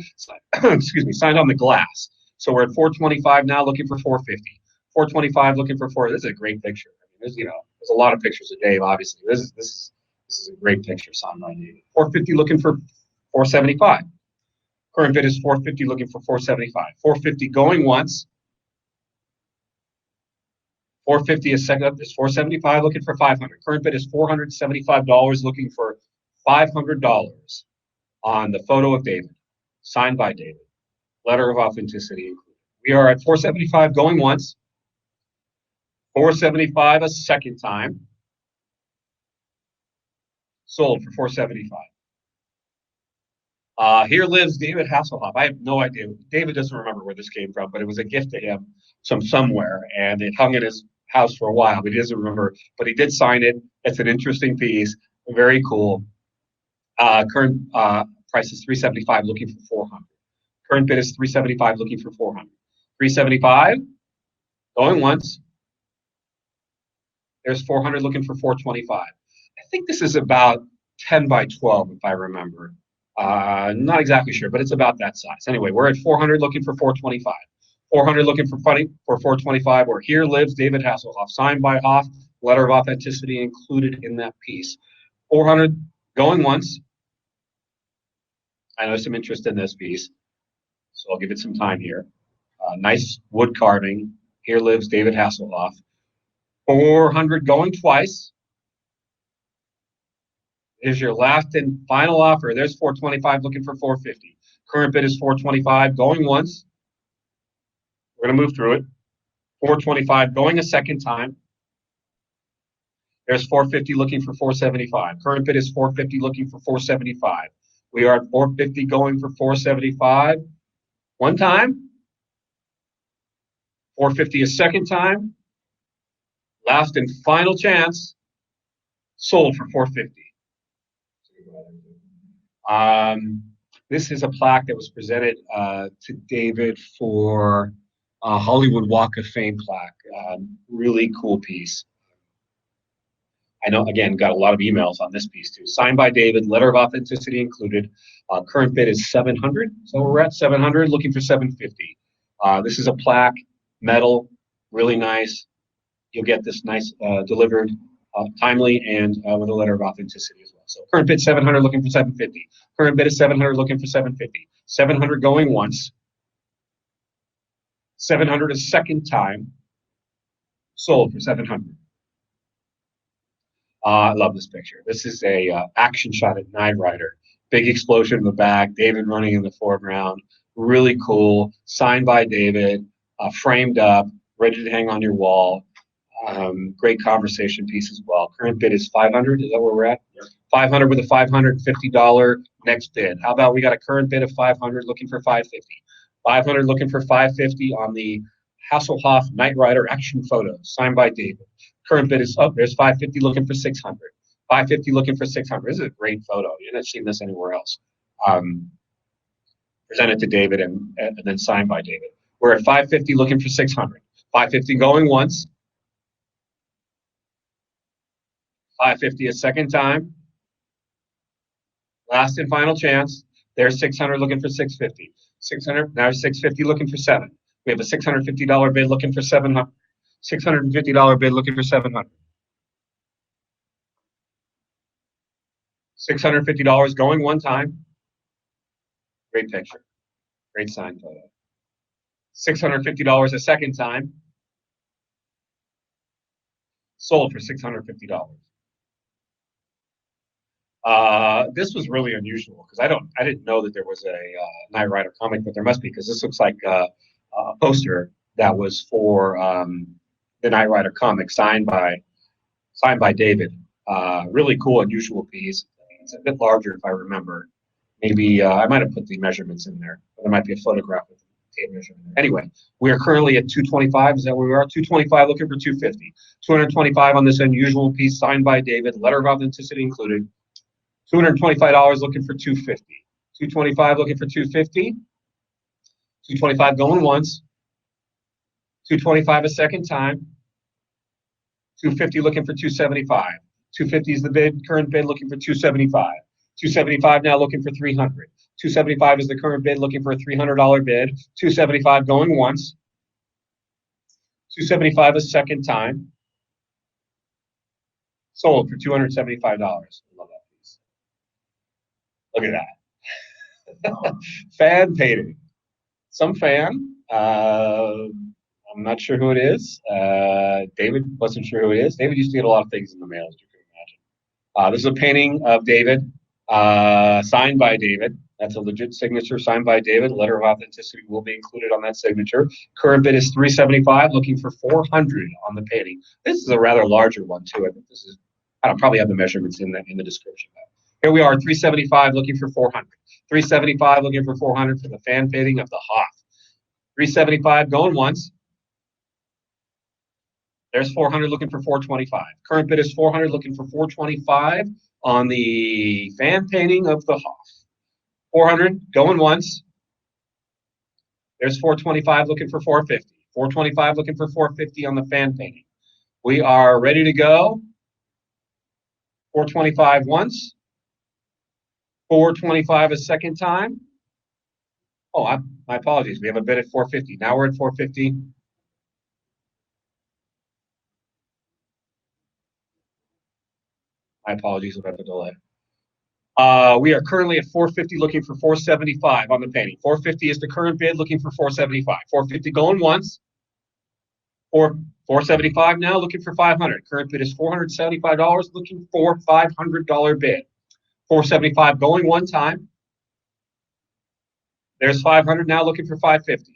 A: Excuse me, signed on the glass. So we're at $425 now, looking for $450. $425 looking for $4. This is a great picture. I mean, there's a lot of pictures of Dave. Obviously, this is a great picture signed by Dave. $450 looking for $475. Current bid is $450 looking for $475. $450 going once. $450 a second is $475 looking for $500. Current bid is $475 looking for $500 on the photo of David, signed by David. Letter of authenticity included. We are at $475 going once. $475 a second time. Sold for $475. Here lives David Hasselhoff. I have no idea. David doesn't remember where this came from, but it was a gift to him from somewhere, and it hung in his house for a while, but he doesn't remember. But he did sign it. It's an interesting piece. Very cool. Current price is $375, looking for $400. Current bid is $375, looking for $400. $375, going once. There's $400, looking for $425. I think this is about 10 by 12, if I remember. Not exactly sure, but it's about that size. Anyway, we're at $400, looking for $425. $400 looking for $425. Or here lives David Hasselhoff, signed by Hoff, letter of authenticity included in that piece. $400 going once. I know some interest in this piece, so I'll give it some time here. Nice wood carving. Here lives David Hasselhoff. 400 going twice. Is your last and final offer. There's 425 looking for 450. Current bid is 425 going once. We're going to move through it. 425 going a second time. There's 450 looking for 475. Current bid is 450 looking for 475. We are at 450 going for 475. One time. 450 a second time. Last and final chance. Sold for 450. This is a plaque that was presented to David for Hollywood Walk of Fame plaque. Really cool piece. I know, again, got a lot of emails on this piece too. Signed by David, letter of authenticity included. Current bid is 700. So we're at 700, looking for 750. This is a plaque, metal, really nice. You'll get this nice delivered timely and with a letter of authenticity as well. So current bid 700, looking for 750. Current bid is 700, looking for 750. 700 going once. 700 a second time. Sold for 700. I love this picture. This is a action shot at Knight Rider. Big explosion in the back. David running in the foreground. Really cool. Signed by David. Framed up. Ready to hang on your wall. Great conversation piece as well. Current bid is 500. Is that where we're at? Yep. 500 with a $550 next bid. How about we got a current bid of 500 looking for 550. 500 looking for 550 on the Hasselhoff Knight Rider action photo signed by David. Current bid is up. There's 550 looking for 600. 550 looking for 600. This is a great photo. You haven't seen this anywhere else. Presented to David and then signed by David. We're at 550 looking for 600. 550 going once. 550 a second time. Last and final chance. There's 600 looking for 650. 600. Now 650 looking for 7. We have a $650 bid looking for 700. $650 bid looking for 700. $650 going one time. Great picture. Great sign photo. $650 a second time. Sold for $650. This was really unusual because I didn't know that there was a Knight Rider comic, but there must be because this looks like a poster that was for the Knight Rider comic signed by David. Really cool, unusual piece. It's a bit larger if I remember. Maybe I might have put the measurements in there. There might be a photograph with the tape measurement. Anyway, we are currently at 225. Is that where we are? 225 looking for 250. 225 on this unusual piece signed by David. Letter of authenticity included. $225 looking for 250. 225 looking for 250. 225 going once. 225 a second time. 250 looking for 275. 250 is the bid, current bid looking for 275. 275 now looking for 300. 275 is the current bid looking for a $300 bid. 275 going once. 275 a second time. Sold for $275. I love that piece. Look at that. Fan painting. Some fan. I'm not sure who it is. David wasn't sure who it is. David used to get a lot of things in the mail, as you can imagine. This is a painting of David, signed by David. That's a legit signature signed by David. Letter of authenticity will be included on that signature. Current bid is $375, looking for $400 on the painting. This is a rather larger one too. I think this is. I don't probably have the measurements in the description. Here we are, $375, looking for $400. $375, looking for $400 for the fan painting of the Hoff. $375 going once. There's $400 looking for $425. Current bid is $400 looking for $425 on the fan painting of the Hoff. $400 going once. There's $425 looking for $450. $425 looking for $450 on the fan painting. We are ready to go. $425 once. $425 a second time. Oh, my apologies. We have a bid at $450. Now we're at $450. My apologies about the delay. We are currently at 450, looking for 475 on the painting. 450 is the current bid, looking for 475. 450 going once. 475 now, looking for 500. Current bid is $475, looking for $500 bid. 475 going one time. There's 500 now, looking for 550.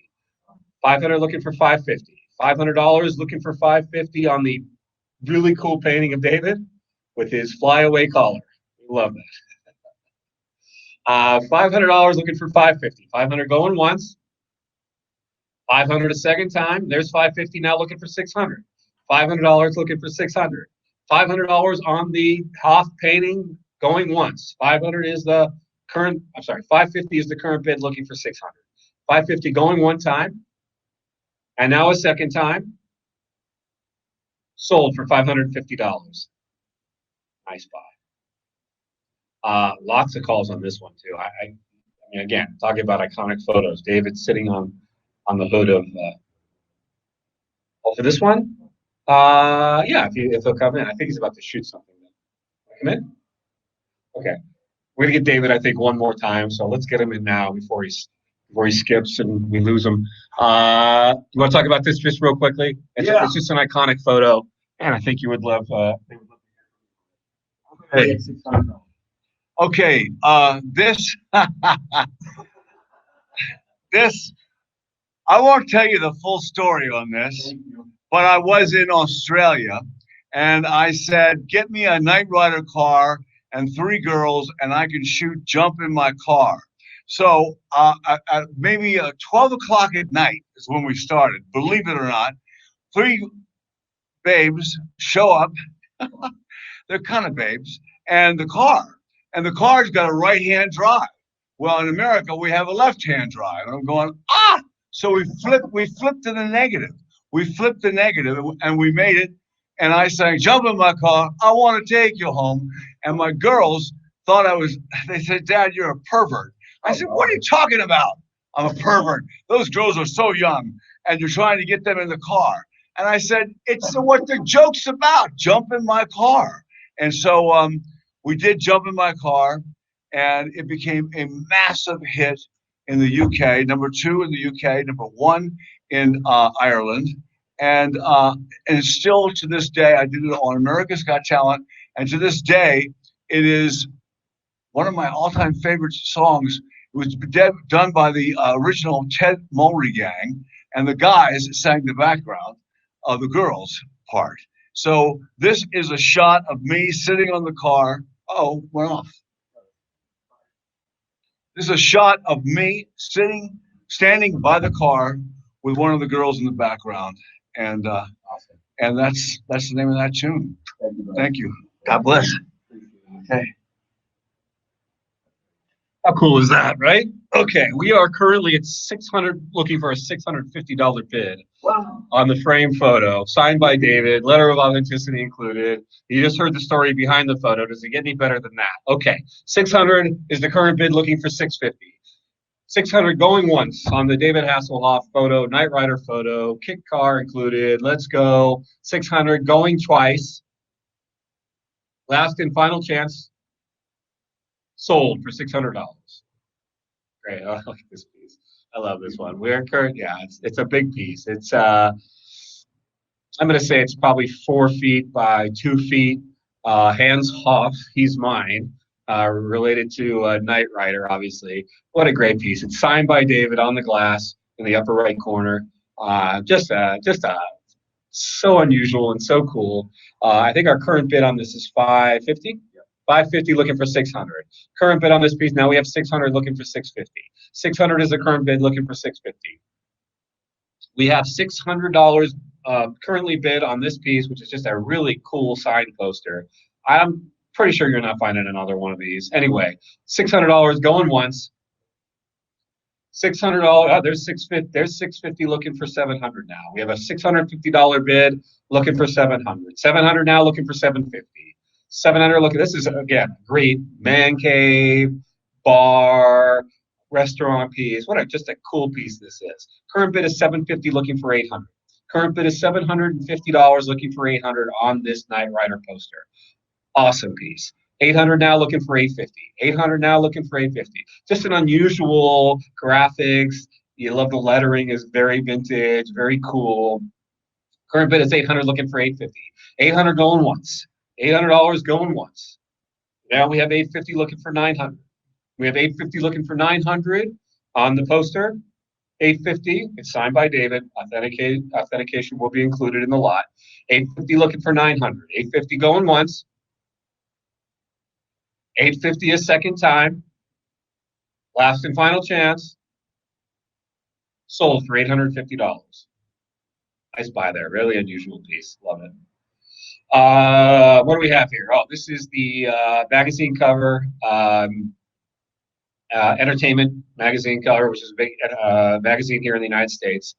A: 500 looking for 550. $500 looking for 550 on the really cool painting of David with his flyaway collar. We love that. $500 looking for 550. 500 going once. 500 a second time. There's 550 now, looking for 600. $500 looking for 600. $500 on the Hoff painting going once. 500 is the current. I'm sorry. 550 is the current bid, looking for 600. 550 going one time, and now a second time. Sold for $550. Nice buy. Lots of calls on this one too. I mean, again, talking about iconic photos. David sitting on the hood of. Oh, for this one, yeah. If he'll come in, I think he's about to shoot something. Come in. Okay, we're gonna get David, I think, one more time. So let's get him in now before he skips and we lose him. You want to talk about this just real quickly? It's just an iconic photo, and I think you would love. Hey.
B: Okay, this this I won't tell you the full story on this, but I was in Australia, and I said, "Get me a Knight Rider car and 3 girls, and I can jump in my car." So at maybe 12 o'clock at night is when we started. Believe it or not, 3 babes show up. They're kind of babes, and the car's got a right-hand drive. Well, in America, we have a left-hand drive. And I'm going, ah! So we flipped to the negative. We flipped the negative, and we made it. And I sang, "Jump in my car. I want to take you home." And my girls thought they said, "Dad, you're a pervert." I said, "What are you talking about? I'm a pervert. Those girls are so young, and you're trying to get them in the car." And I said, "It's what the joke's about. Jump in my car." And so we did Jump in My Car, and it became a massive hit in the UK, number 2 in the UK, number 1 in Ireland. And still to this day, I did it on America's Got Talent. And to this day, it is one of my all-time favorite songs. It was done by the original Ted Mulry gang, and the guys sang the background of the girls' part. So this is a shot of me sitting on the car. Oh, went off. This is a shot of me standing by the car with one of the girls in the background, and that's the name of that tune. Thank you. God bless. Okay.
A: How cool is that, right? Okay, we are currently at 600, looking for a $650 bid.
B: Wow.
A: On the frame photo, signed by David, letter of authenticity included. You just heard the story behind the photo. Does it get any better than that? Okay, 600 is the current bid, looking for 650. 600 going once on the David Hasselhoff photo, Knight Rider photo, kit car included. Let's go. 600 going twice. Last and final chance. Sold for $600. Great. I like this piece. I love this one. We're current. Yeah, it's a big piece. It's I'm gonna say it's probably 4 feet by 2 feet. Hans Hoff, he's mine. Related to Knight Rider, obviously. What a great piece! It's signed by David on the glass in the upper right corner. Just so unusual and so cool. I think our current bid on this is $550. 550 looking for 600. Current bid on this piece, now we have 600 looking for 650. 600 is the current bid looking for 650. We have $600 currently bid on this piece, which is just a really cool sign poster. I'm pretty sure you're not finding another one of these. Anyway, $600 going once. $600. Oh, there's 650. There's 650 looking for 700 now. We have a $650 bid looking for 700. 700 now looking for 750. 700 looking. This is again great man cave, bar, restaurant piece. What just a cool piece this is. Current bid is 750 looking for 800. Current bid is $750 looking for 800 on this Knight Rider poster. Awesome piece. 800 now, looking for 850. 800 now, looking for 850. Just an unusual graphics. You love the lettering, is very vintage, very cool. Current bid is 800, looking for 850. 800 going once. $800 going once. Now we have 850 looking for 900. We have 850 looking for 900 on the poster. 850, it's signed by David. Authentication will be included in the lot. 850 looking for 900. 850 going once. 850 a second time. Last and final chance. Sold for $850. Nice buy there. Really unusual piece. Love it. What do we have here? Oh, this is the magazine cover. Entertainment magazine cover, which is a big magazine here in the United States.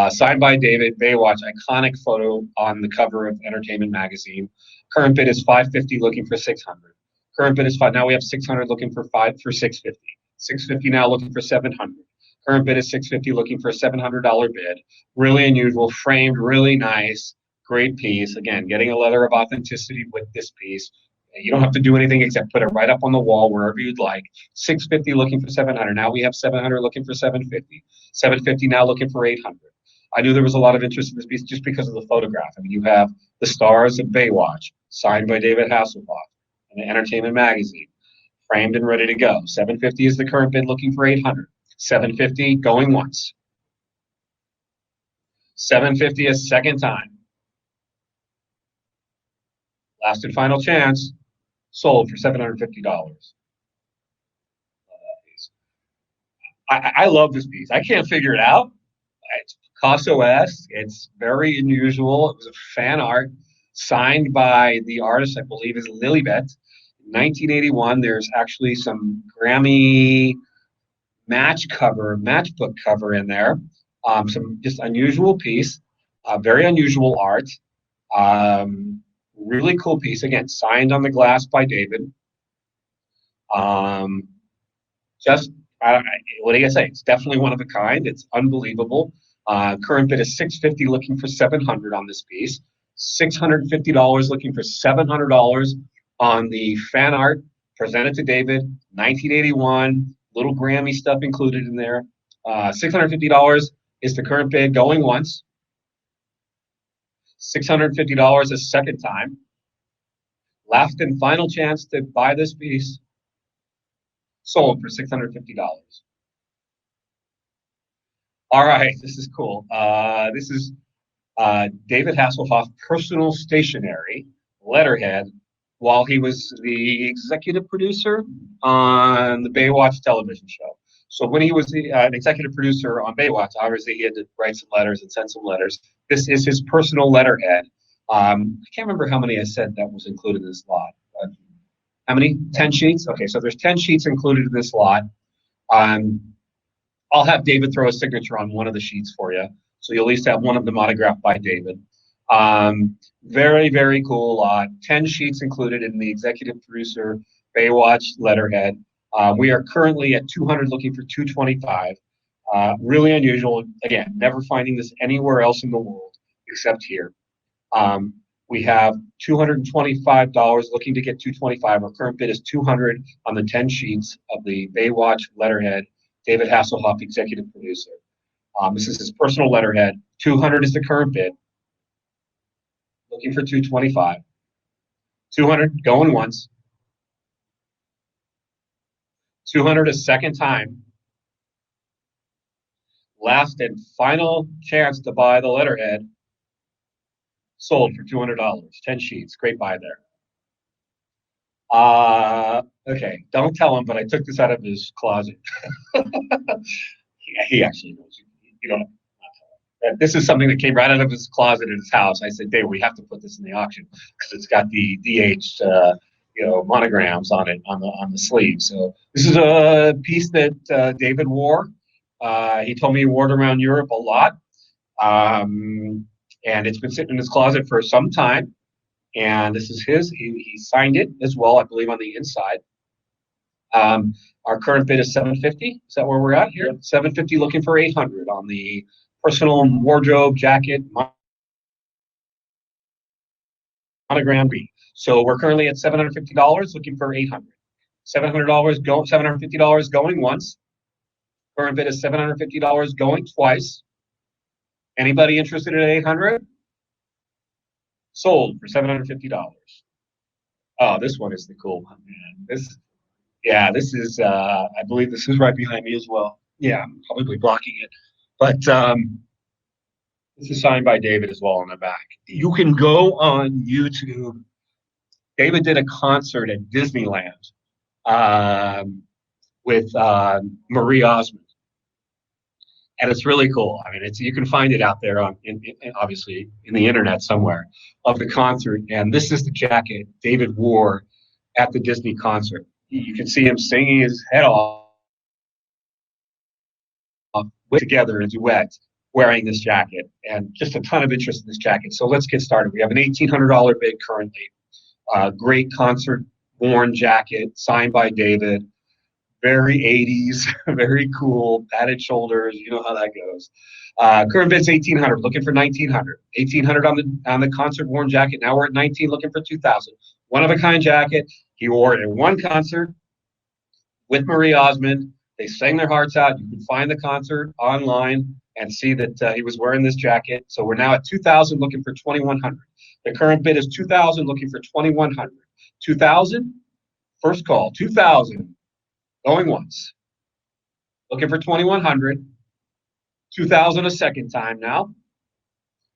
A: Signed by David. Baywatch, iconic photo on the cover of Entertainment magazine. Current bid is 550, looking for 600. Current bid is 5. Now we have 600, looking for 650. 650 now, looking for 700. Current bid is 650, looking for a $700 bid. Really unusual, framed, really nice, great piece. Again, getting a letter of authenticity with this piece. You don't have to do anything except put it right up on the wall wherever you'd like. 650 looking for 700. Now we have 700 looking for 750. 750 now looking for 800. I knew there was a lot of interest in this piece just because of the photograph. I mean, you have the stars of Baywatch, signed by David Hasselhoff, in the Entertainment magazine, framed and ready to go. 750 is the current bid, looking for 800. 750 going once. 750 a second time. Last and final chance. Sold for $750. I love this piece. I can't figure it out. It's Picasso-esque. It's very unusual. It was a fan art signed by the artist, I believe, is Lilibet. In 1981, there's actually some Grammy matchbook cover in there. Some just unusual piece, very unusual art. Really cool piece. Again, signed on the glass by David. Just, what do you say? It's definitely one of a kind. It's unbelievable. Current bid is 650, looking for 700 on this piece. $650, looking for $700 on the fan art presented to David, 1981. Little Grammy stuff included in there. $650 is the current bid, going once. $650 a second time. Last and final chance to buy this piece. Sold for $650. All right, this is cool. This is David Hasselhoff personal stationery letterhead while he was the executive producer on the Baywatch television show. So when he was an executive producer on Baywatch, obviously he had to write some letters and send some letters. This is his personal letterhead. I can't remember how many I said that was included in this lot. But how many? 10 sheets? Okay, so there's 10 sheets included in this lot. I'll have David throw a signature on one of the sheets for you. So you'll at least have one of them autographed by David. Very, very cool lot. 10 sheets included in the executive producer Baywatch letterhead. We are currently at 200, looking for 225. Really unusual. Again, never finding this anywhere else in the world except here. We have $225, looking to get 225. Our current bid is 200 on the 10 sheets of the Baywatch letterhead, David Hasselhoff, executive producer. This is his personal letterhead. 200 is the current bid. Looking for 225. 200 going once. 200 a second time. Last and final chance to buy the letterhead. Sold for $200. 10 sheets. Great buy there. Okay, don't tell him, but I took this out of his closet. He actually knows. You don't. This is something that came right out of his closet in his house. I said, Dave, we have to put this in the auction because it's got the DH, monograms on it on the sleeve. So this is a piece that David wore. He told me he wore it around Europe a lot, and it's been sitting in his closet for some time. And this is his. He signed it as well, I believe, on the inside. Our current bid is 750. Is that where we're at here? 750, looking for 800 on the personal wardrobe jacket monogram B. So we're currently at $750, looking for 800. $750 going once. Current bid is $750 going twice. Anybody interested in 800? Sold for $750. Oh, this one is the cool one, man. This is, I believe this is right behind me as well. Yeah, I'm probably blocking it. But this is signed by David as well on the back. You can go on YouTube. David did a concert at Disneyland with Marie Osmond. And it's really cool. I mean, you can find it out there obviously in the internet somewhere of the concert. And this is the jacket David wore at the Disney concert. You can see him singing his head off together in duet, wearing this jacket, and just a ton of interest in this jacket. So let's get started. We have an $1,800 bid currently. Great concert worn jacket signed by David. Very 80s, very cool, padded shoulders. You know how that goes. Current bid's 1,800, looking for 1,900. 1,800 on the concert worn jacket. Now we're at 19, looking for 2,000. One of a kind jacket. He wore it in one concert with Marie Osmond. They sang their hearts out. You can find the concert online and see that he was wearing this jacket. So we're now at 2,000, looking for 2,100. The current bid is 2,000, looking for 2,100. 2,000, first call. 2,000, going once. Looking for 2,100. 2,000 a second time now.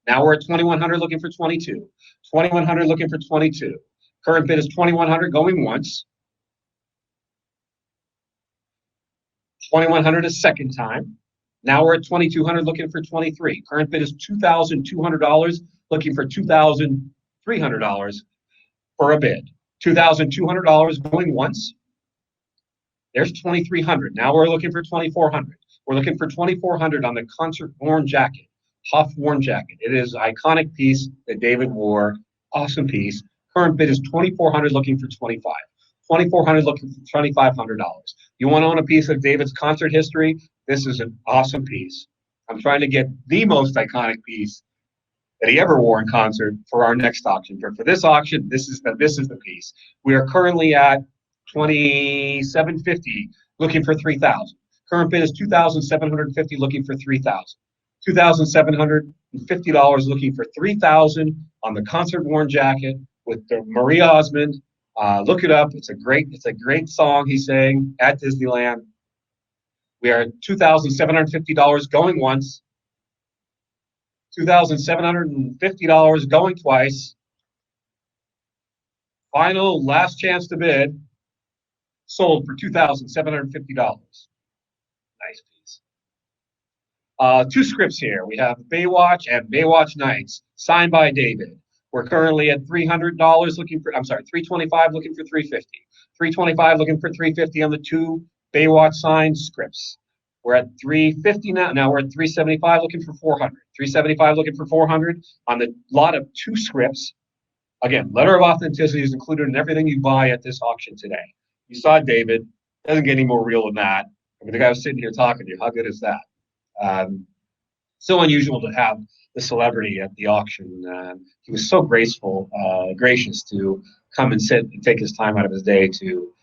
A: Now we're at 2,100, looking for 22. 2,100, looking for 22. Current bid is 2,100, going once. 2,100 a second time. Now we're at 2,200, looking for 23. Current bid is $2,200, looking for $2,300 for a bid. $2,200 going once. There's 2,300. Now we're looking for 2,400. We're looking for 2,400 on the concert worn jacket, Hoff worn jacket. It is an iconic piece that David wore. Awesome piece. Current bid is 2,400, looking for 25. 2,400, looking for $2,500. You want to own a piece of David's concert history? This is an awesome piece. I'm trying to get the most iconic piece that he ever wore in concert for our next auction. For this auction, this is the piece. We are currently at $2,750, looking for 3,000. Current bid is $2,750, looking for 3,000. $2,750, looking for 3,000 on the concert worn jacket with the Marie Osmond. Look it up. It's a great song he sang at Disneyland. We are at $2,750 going once. $2,750 going twice. Final last chance to bid. Sold for $2,750. Nice piece. Two scripts here. We have Baywatch and Baywatch Nights, signed by David. We're currently at $300 $325 looking for $350. $325 looking for $350 on the two Baywatch signed scripts. We're at $350 now. Now we're at $375 looking for $400. $375 looking for $400 on the lot of two scripts. Again, letter of authenticity is included in everything you buy at this auction today. You saw David. Doesn't get any more real than that. I mean, the guy was sitting here talking to you. How good is that? So unusual to have the celebrity at the auction. He was so gracious to come and sit and take his time out of his day to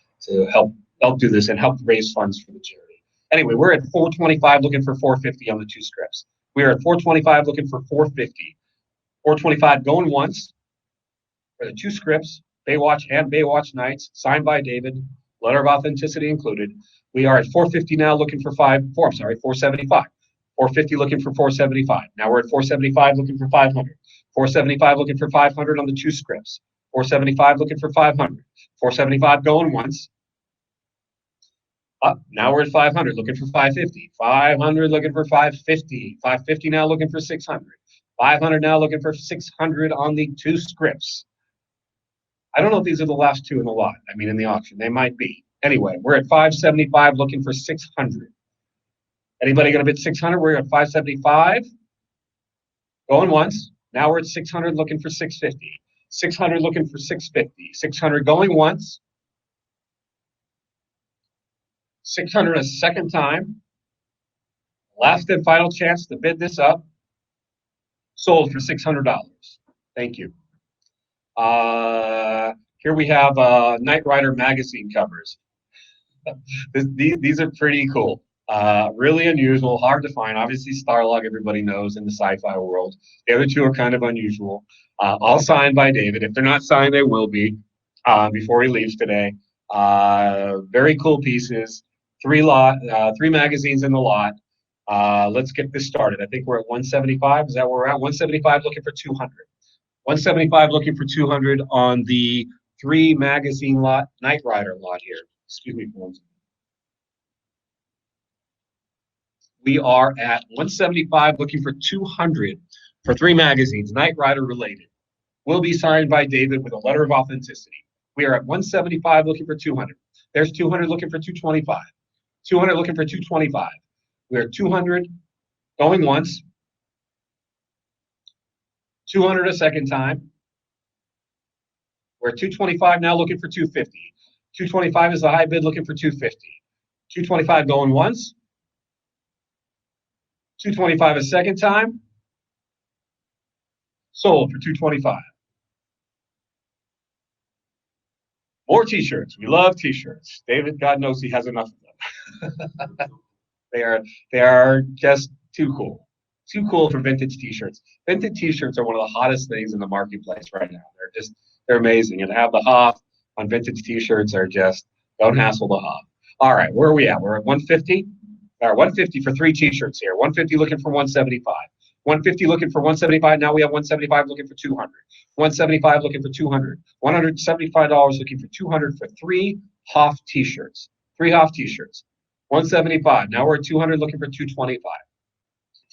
A: help do this and help raise funds for the charity. Anyway, we're at $425 looking for $450 on the two scripts. We are at $425 looking for $450. $425 going once for the two scripts, Baywatch and Baywatch Nights, signed by David, letter of authenticity included. We are at $450 now looking for $475. $450 looking for $475. Now we're at $475 looking for $500. $475 looking for $500 on the two scripts. $475 looking for $500. $475 going once. Up. Now we're at $500 looking for $550. $500 looking for $550. $550 now looking for $600. $500 now looking for $600 on the two scripts. I don't know if these are the last two in the lot. I mean, in the auction, they might be. Anyway, we're at $575 looking for $600. Anybody going to bid $600? We're at $575. Going once. Now we're at $600 looking for $650. $600 looking for $650. $600 going once. $600 a second time. Last and final chance to bid this up. Sold for $600. Thank you. Here we have Knight Rider magazine covers. These are pretty cool. Really unusual, hard to find. Obviously, Starlog, everybody knows in the sci-fi world. The other two are kind of unusual. All signed by David. If they're not signed, they will be before he leaves today. Very cool pieces. Three magazines in the lot. Let's get this started. I think we're at 175. Is that where we're at? 175 looking for 200. 175 looking for 200 on the 3 magazine lot, Knight Rider lot here. Excuse me for 1 second. We are at 175 looking for 200 for 3 magazines, Knight Rider related. Will be signed by David with a letter of authenticity. We are at 175 looking for 200. There's 200 looking for 225. 200 looking for 225. We are 200 going once. 200 a second time. We're at 225 now looking for 250. 225 is the high bid looking for 250. 225 going once. 225 a second time. Sold for 225. More t-shirts. We love t-shirts. David, God knows he has enough of them. They are just too cool. Too cool for vintage t-shirts. Vintage t-shirts are one of the hottest things in the marketplace right now. They're amazing. And to have the Hoff on vintage t-shirts are just, don't hassle the Hoff. All right, where are we at? We're at 150. All right, 150 for 3 t-shirts here. 150 looking for 175. 150 looking for 175. Now we have 175 looking for 200. 175 looking for 200. $175 looking for 200 for 3 Hoff t-shirts. 3 Hoff t-shirts. 175. Now we're at 200 looking for 225.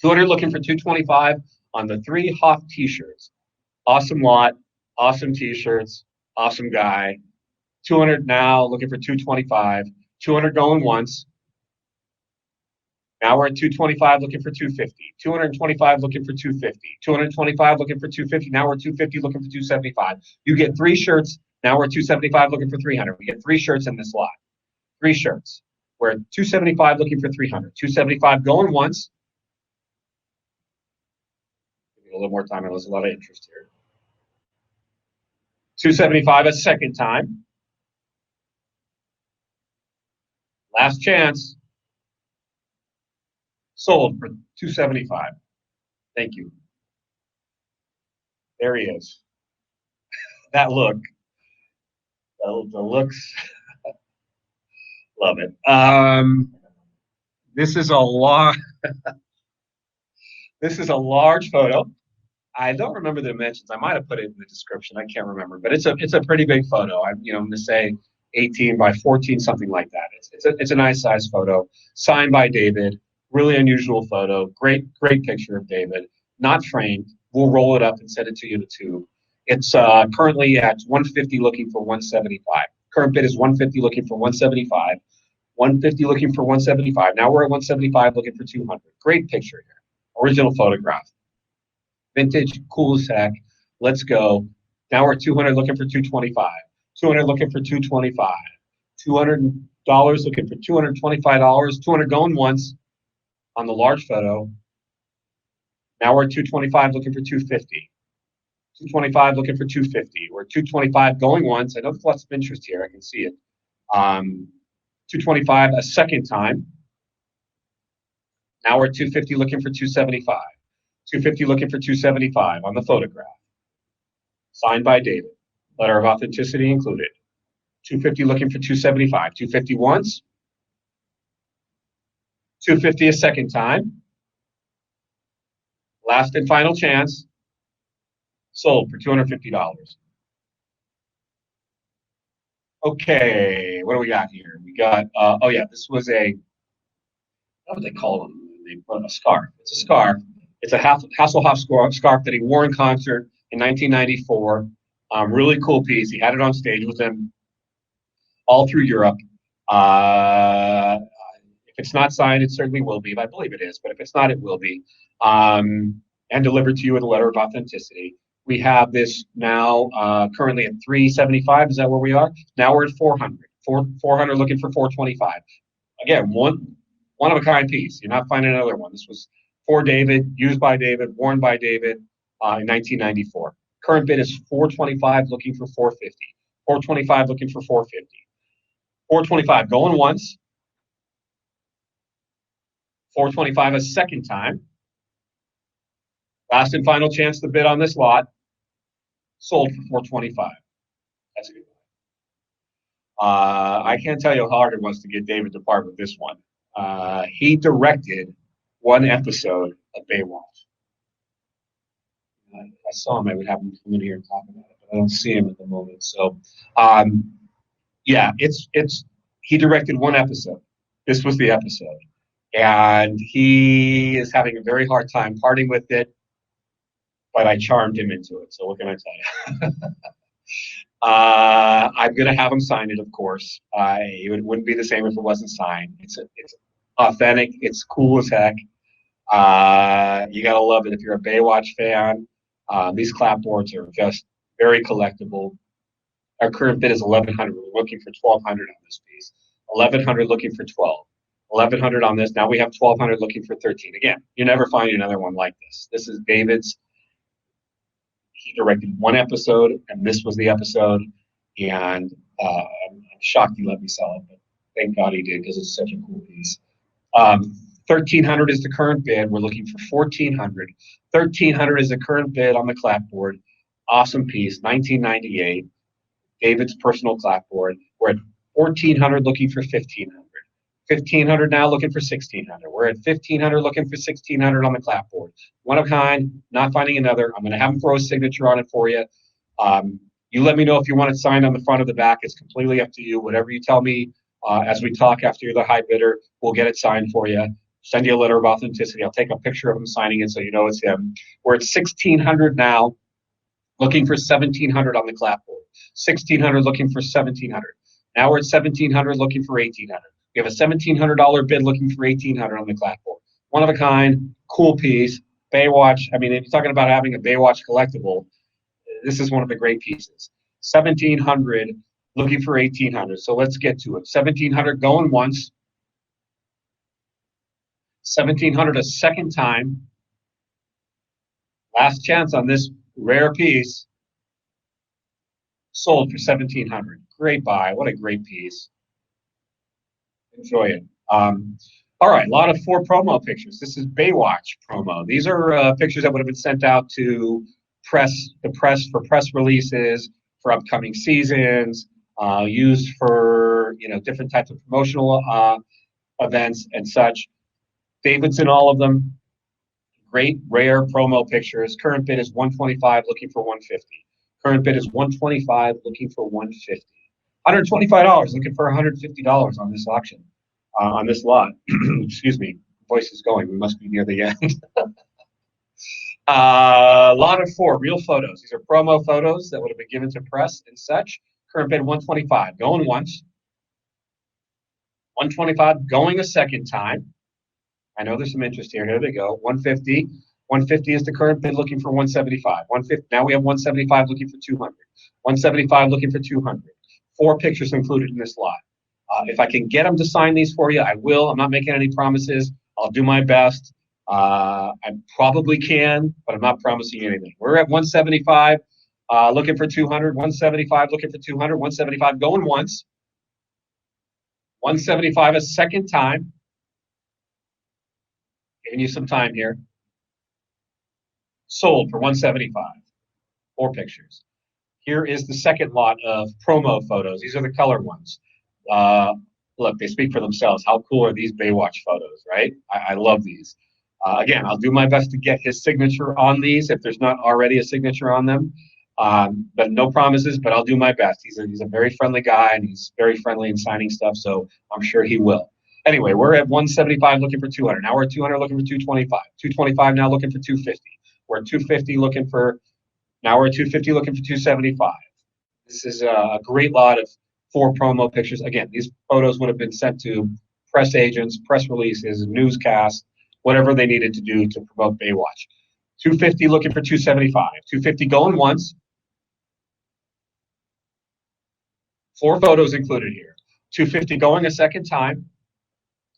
A: 200 looking for 225 on the 3 Hoff t-shirts. Awesome lot, awesome t-shirts, awesome guy. 200 now looking for 225. 200 going once. Now we're at 225 looking for 250. 225 looking for 250. 225 looking for 250. Now we're at 250 looking for 275. You get 3 shirts. Now we're at 275 looking for 300. We get 3 shirts in this lot. 3 shirts. We're at 275 looking for 300. 275 going once. Give me a little more time. There's a lot of interest here. 275 a second time. Last chance. Sold for 275. Thank you. There he is. That look. The looks. Love it. This is a large. This is a large photo. I don't remember the dimensions. I might have put it in the description. I can't remember, but it's a pretty big photo. I'm going to say 18 by 14, something like that. It's a nice size photo, signed by David. Really unusual photo. Great picture of David. Not framed. We'll roll it up and send it to you to tube. It's currently at 150 looking for 175. Current bid is 150 looking for 175. 150 looking for 175. Now we're at 175 looking for 200. Great picture here. Original photograph. Vintage, cool as heck. Let's go. Now we're at 200 looking for 225. 200 looking for 225. $200 looking for $225. 200 going once on the large photo. Now we're at 225 looking for 250. 225 looking for 250. We're at 225 going once. I know there's lots of interest here. I can see it. 225 a second time. Now we're at 250 looking for 275. 250 looking for 275 on the photograph. Signed by David. Letter of authenticity included. 250 looking for 275. 250 once. 250 a second time. Last and final chance. Sold for $250. Okay, what do we got here? We got, oh yeah, this was what do they call them? They put a scarf. It's a scarf. It's a Hasselhoff scarf that he wore in concert in 1994. Really cool piece. He had it on stage with him all through Europe. If it's not signed, it certainly will be. I believe it is, but if it's not, it will be. And delivered to you with a letter of authenticity. We have this now currently at 375. Is that where we are? Now we're at 400. 400 looking for 425. Again, one of a kind piece. You're not finding another one. This was for David, used by David, worn by David in 1994. Current bid is 425, looking for 450. 425, looking for 450. 425 going once. 425 a second time. Last and final chance to bid on this lot. Sold for 425. That's a good one. I can't tell you how hard it was to get David to part with this one. He directed one episode of Baywatch. I saw him. I would have him come in here and talk about it, but I don't see him at the moment. So, yeah, he directed one episode. This was the episode, and he is having a very hard time parting with it. But I charmed him into it. So what can I tell you? I'm gonna have him sign it, of course. It wouldn't be the same if it wasn't signed. It's authentic. It's cool as heck. You gotta love it if you're a Baywatch fan. These clapboards are just very collectible. Our current bid is 1,100. We're looking for 1,200 on this piece. 1,100 looking for 12. 1,100 on this. Now we have 1,200 looking for 13. Again, you never find another one like this. This is David's. He directed one episode, and this was the episode. And I'm shocked he let me sell it, but thank God he did because it's such a cool piece. 1,300 is the current bid. We're looking for 1,400. 1,300 is the current bid on the clapboard. Awesome piece, 1998. David's personal clapboard. We're at 1,400 looking for 1,500. 1,500 now looking for 1,600. We're at 1,500 looking for 1,600 on the clapboard. One of a kind, not finding another. I'm going to have him throw a signature on it for you. You let me know if you want it signed on the front or the back. It's completely up to you. Whatever you tell me as we talk after you're the high bidder, we'll get it signed for you. Send you a letter of authenticity. I'll take a picture of him signing it so you know it's him. We're at 1,600 now, looking for 1,700 on the clapboard. 1,600 looking for 1,700. Now we're at 1,700 looking for 1,800. We have a $1,700 bid looking for 1,800 on the clapboard. One of a kind, cool piece. Baywatch. I mean, if you're talking about having a Baywatch collectible, this is one of the great pieces. 1,700 looking for 1,800. So let's get to it. 1,700 going once. 1,700 a second time. Last chance on this rare piece. Sold for 1,700. Great buy. What a great piece. Enjoy it. All right, a lot of 4 promo pictures. This is Baywatch promo. These are pictures that would have been sent out to the press for press releases for upcoming seasons, used for different types of promotional events and such. David's in all of them. Great rare promo pictures. Current bid is 125, looking for 150. Current bid is 125, looking for 150. $125, looking for $150 on this auction, on this lot. Excuse me, voice is going. We must be near the end. Lot of 4 real photos. These are promo photos that would have been given to press and such. Current bid 125, going once. 125, going a second time. I know there's some interest here. Here they go. 150. 150 is the current bid, looking for 175. 150. Now we have 175 looking for 200. 175 looking for 200. 4 pictures included in this lot. If I can get them to sign these for you, I will. I'm not making any promises. I'll do my best. I probably can, but I'm not promising anything. We're at 175, looking for 200. 175 looking for 200. 175 going once. 175 a second time. Giving you some time here. Sold for 175. 4 pictures. Here is the second lot of promo photos. These are the color ones. Look, they speak for themselves. How cool are these Baywatch photos, right? I love these. Again, I'll do my best to get his signature on these if there's not already a signature on them. But no promises, but I'll do my best. He's a very friendly guy, and he's very friendly in signing stuff, so I'm sure he will. Anyway, we're at 175 looking for 200. Now we're at 200 looking for 225. 225 now looking for 250. We're at 250 looking for, now we're at 250 looking for 275. This is a great lot of 4 promo pictures. Again, these photos would have been sent to press agents, press releases, newscasts, whatever they needed to do to promote Baywatch. 250 looking for 275. 250 going once. 4 photos included here. 250 going a second time.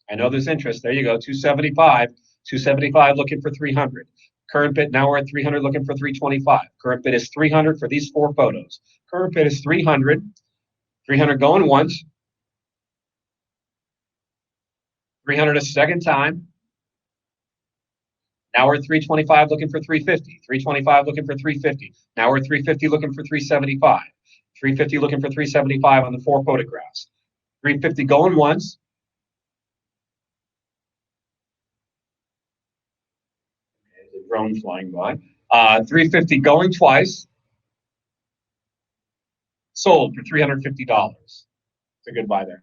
A: I know there's interest. There you go. 275. 275 looking for 300. Current bid, now we're at 300 looking for 325. Current bid is 300 for these 4 photos. Current bid is 300. 300 going once. 300 a second time. Now we're at 325 looking for 350. 325 looking for 350. Now we're at 350 looking for 375. 350 looking for 375 on the 4 photographs. 350 going once. There's a drone flying by. 350 going twice. Sold for $350. It's a good buy there.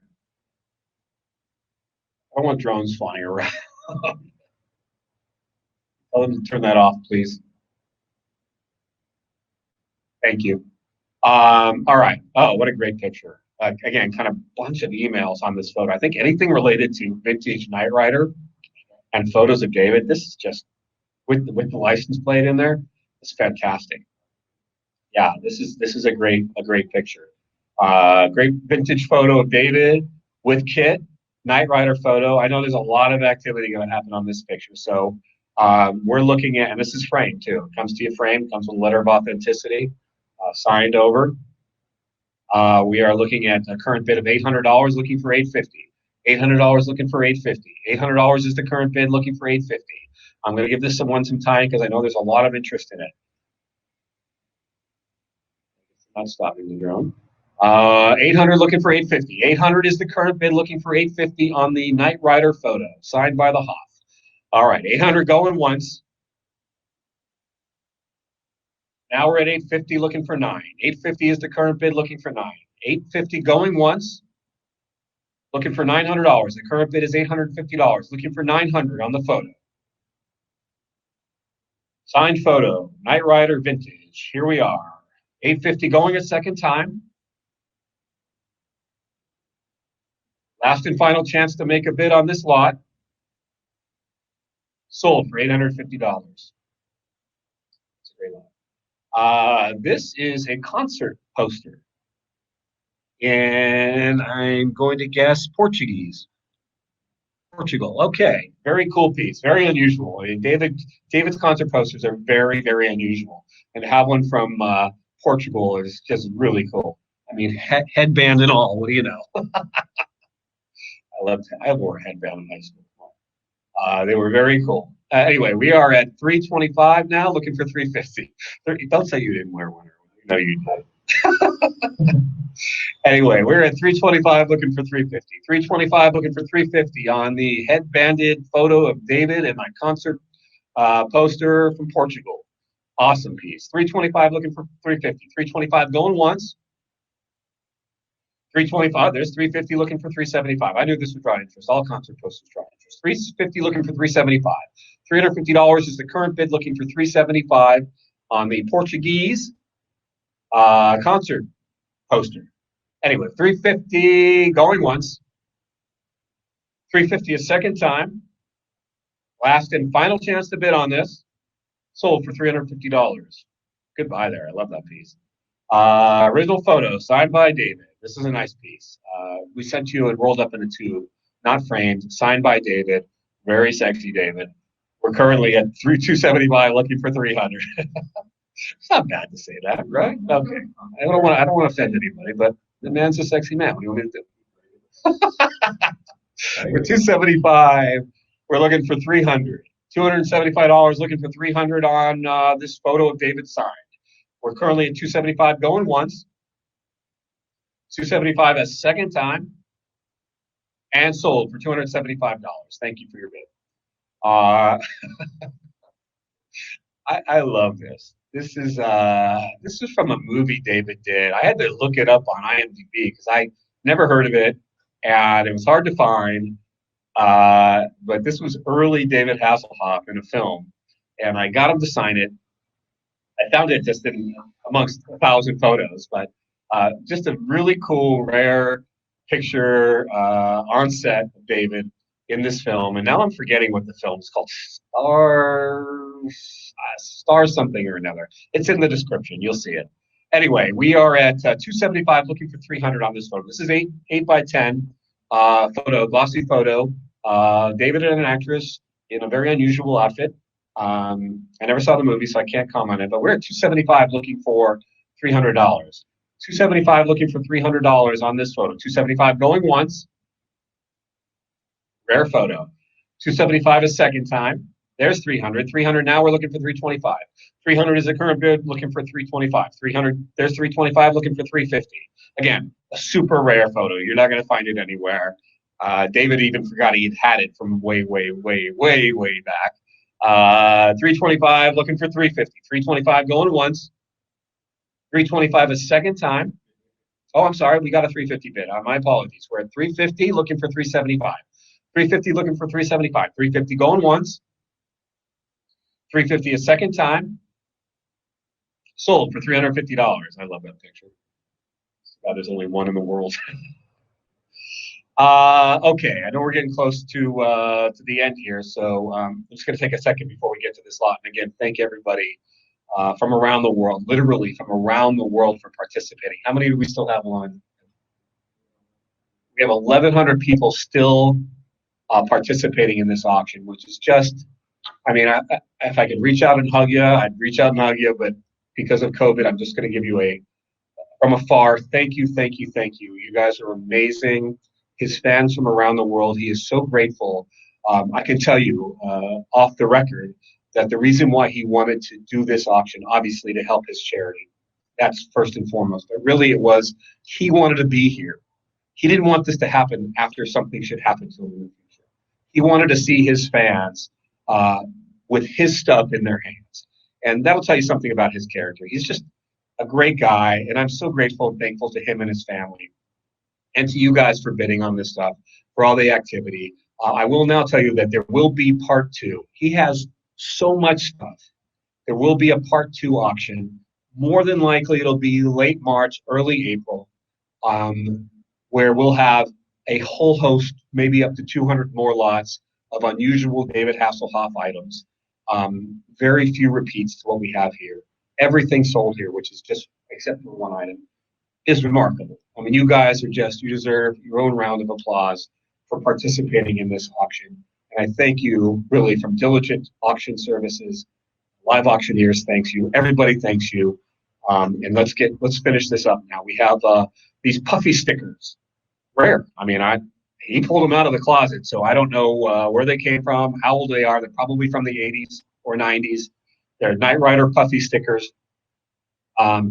A: I don't want drones flying around. Tell them to turn that off, please. Thank you. All right. Oh, what a great picture. Again, kind of bunch of emails on this photo. I think anything related to vintage Knight Rider and photos of David, this is just with the license plate in there, it's fantastic. Yeah, this is a great picture. Great vintage photo of David with Kit, Knight Rider photo. I know there's a lot of activity going to happen on this picture. So we're looking at, and this is framed too. It comes to you framed, comes with a letter of authenticity, signed over. We are looking at a current bid of $800, looking for $850. $800 looking for $850. $800 is the current bid, looking for $850. I'm going to give this some time because I know there's a lot of interest in it. Not stopping the drone. 800 looking for 850. 800 is the current bid, looking for 850 on the Knight Rider photo, signed by the Hoff. All right, 800 going once. Now we're at 850 looking for 9. 850 is the current bid, looking for 9. 850 going once. Looking for $900. The current bid is $850. Looking for 900 on the photo. Signed photo, Knight Rider vintage. Here we are. 850 going a second time. Last and final chance to make a bid on this lot. Sold for $850. It's a great lot. This is a concert poster. And I'm going to guess Portuguese. Portugal. Okay, very cool piece, very unusual. I mean, David's concert posters are very, very unusual, and to have one from Portugal is just really cool. I mean, headband and all. What do you know? I wore a headband in high school. They were very cool. Anyway, we are at 325 now, looking for 350. Don't say you didn't wear one. No, you did. Anyway, we're at 325 looking for 350. 325 looking for 350 on the headbanded photo of David and my concert poster from Portugal. Awesome piece. 325 looking for 350. 325 going once. 325. There's 350 looking for 375. I knew this would draw interest. All concert posters draw interest. 350 looking for 375. $350 is the current bid, looking for 375 on the Portuguese concert poster. Anyway, 350 going once. 350 a second time. Last and final chance to bid on this. Sold for $350. Goodbye there. I love that piece. Original photo signed by David. This is a nice piece. We sent you it rolled up in a tube, not framed, signed by David. Very sexy David. We're currently at 275, looking for 300. It's not bad to say that, right? Okay. I don't want to offend anybody, but the man's a sexy man. What do you want me to do? We're 275. We're looking for 300. $275 looking for 300 on this photo of David signed. We're currently at 275 going once. 275 a second time. And sold for $275. Thank you for your bid. I love this. This is from a movie David did. I had to look it up on IMDb because I never heard of it, and it was hard to find. But this was early David Hasselhoff in a film, and I got him to sign it. I found it just in amongst 1,000 photos, but just a really cool, rare picture on set of David in this film. And now I'm forgetting what the film is called. Star something or another. It's in the description. You'll see it. Anyway, we are at 275 looking for 300 on this photo. This is 8 by 10 photo, glossy photo. David and an actress in a very unusual outfit. I never saw the movie, so I can't comment on it, but we're at 275 looking for $300. 275 looking for $300 on this photo. 275 going once. Rare photo. 275 a second time. There's 300. 300 now we're looking for 325. 300 is the current bid looking for 325. 300, there's 325 looking for 350. Again, a super rare photo. You're not going to find it anywhere. David even forgot he had it from way back. 325 looking for 350. 325 going once. 325 a second time. Oh, I'm sorry. We got a 350 bid. My apologies. We're at 350 looking for 375. 350 looking for 375. 350 going once. 350 a second time. Sold for $350. I love that picture. God, there's only one in the world. Okay, I know we're getting close to the end here, so I'm just going to take a second before we get to this lot. And again, thank everybody from around the world, literally from around the world, for participating. How many do we still have on? We have 1,100 people still participating in this auction, which is just, I mean, if I could reach out and hug you, I'd reach out and hug you, but because of COVID, I'm just going to give you a, from afar, thank you, thank you, thank you. You guys are amazing. His fans from around the world, he is so grateful. I can tell you off the record that the reason why he wanted to do this auction, obviously to help his charity, that's first and foremost, but really it was, he wanted to be here. He didn't want this to happen after something should happen to him in the future. He wanted to see his fans with his stuff in their hands. And that'll tell you something about his character. He's just a great guy, and I'm so grateful and thankful to him and his family, and to you guys for bidding on this stuff, for all the activity. I will now tell you that there will be part two. He has so much stuff. There will be a part two auction. More than likely, it'll be late March, early April, where we'll have a whole host, maybe up to 200 more lots of unusual David Hasselhoff items. Very few repeats to what we have here. Everything sold here, which is just, except for one item, is remarkable. I mean, you guys are just, you deserve your own round of applause for participating in this auction. And I thank you really from Diligent Auction Services, Live Auctioneers, thanks you. Everybody thanks you. And let's finish this up now. We have these puffy stickers. Rare. I mean, he pulled them out of the closet, so I don't know where they came from, how old they are. They're probably from the 80s or 90s. They're Knight Rider puffy stickers. I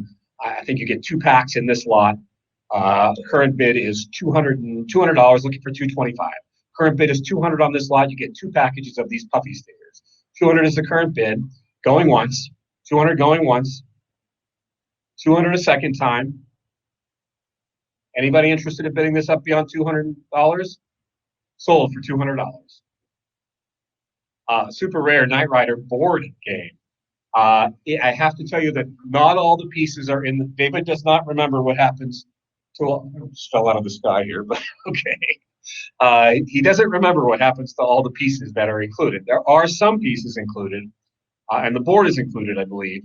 A: think you get 2 packs in this lot. The current bid is $200, looking for $225. Current bid is $200 on this lot. You get 2 packages of these puffy stickers. $200 is the current bid. Going once. $200 going once. $200 a second time. Anybody interested in bidding this up beyond $200? Sold for $200. Super rare Knight Rider board game. I have to tell you that not all the pieces are in. David does not remember what happens to. Just fell out of the sky here, but okay. He doesn't remember what happens to all the pieces that are included. There are some pieces included, and the board is included, I believe,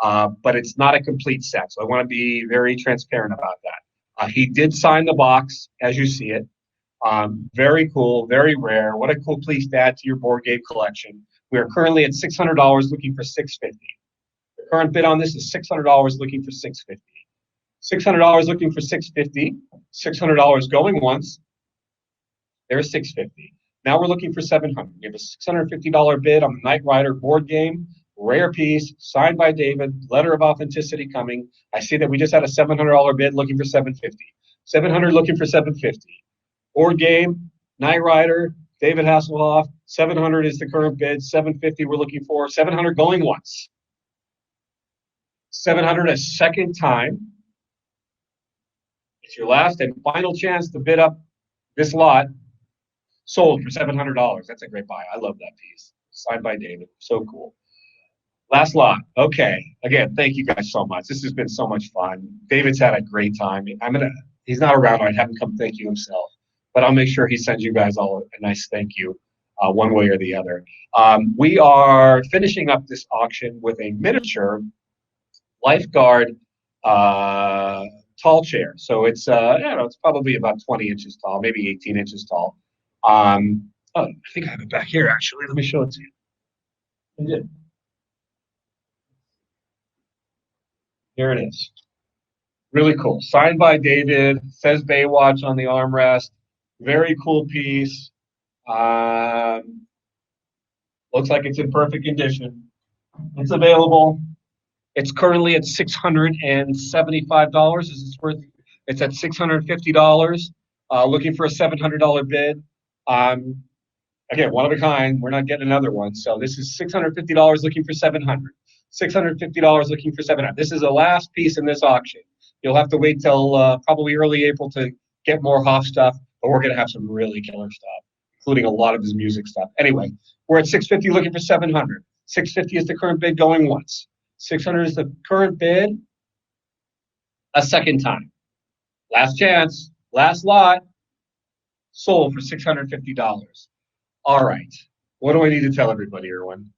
A: but it's not a complete set. So I want to be very transparent about that. He did sign the box as you see it. Very cool, very rare. What a cool piece to add to your board game collection. We are currently at $600, looking for $650. The current bid on this is $600, looking for $650. $600 looking for $650. $600 going once. There's $650. Now we're looking for $700. We have a $650 bid on the Knight Rider board game. Rare piece, signed by David, letter of authenticity coming. I see that we just had a $700 bid looking for $750. $700 looking for $750. Board game, Knight Rider, David Hasselhoff. $700 is the current bid. $750 we're looking for. $700 going once. $700 a second time. It's your last and final chance to bid up this lot. Sold for $700. That's a great buy. I love that piece. Signed by David. So cool. Last lot. Okay. Again, thank you guys so much. This has been so much fun. David's had a great time. He's not around. I'd have him come thank you himself, but I'll make sure he sends you guys all a nice thank you, one way or the other. We are finishing up this auction with a miniature lifeguard tall chair. So it's it's probably about 20 inches tall, maybe 18 inches tall. I think I have it back here actually. Let me show it to you. I did. Here it is. Really cool. Signed by David. Says Baywatch on the armrest. Very cool piece. Looks like it's in perfect condition. It's available. It's currently at $675. Is this worth? It's at $650. Looking for a $700 bid. Again, one of a kind. We're not getting another one. So this is $650 looking for 700. $650 looking for 700. This is the last piece in this auction. You'll have to wait till probably early April to get more Hoff stuff, but we're gonna have some really killer stuff, including a lot of his music stuff. Anyway, we're at 650 looking for 700. 650 is the current bid going once. 600 is the current bid a second time. Last chance, last lot, sold for $650. All right. What do I need to tell everybody, Erwin?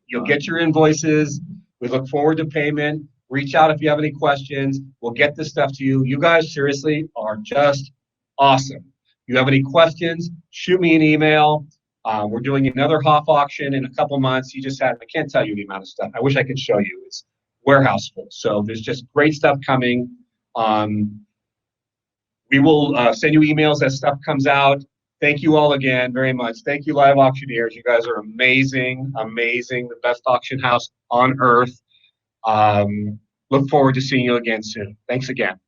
A: You'll get your invoices. We look forward to payment. Reach out if you have any questions. We'll get this stuff to you. You guys seriously are just awesome. If you have any questions, shoot me an email. We're doing another Hoff auction in a couple months. I can't tell you the amount of stuff. I wish I could show you. It's warehouse full. So there's just great stuff coming. We will send you emails as stuff comes out. Thank you all again very much. Thank you, Live Auctioneers. You guys are amazing, amazing. The best auction house on earth. Look forward to seeing you again soon. Thanks again.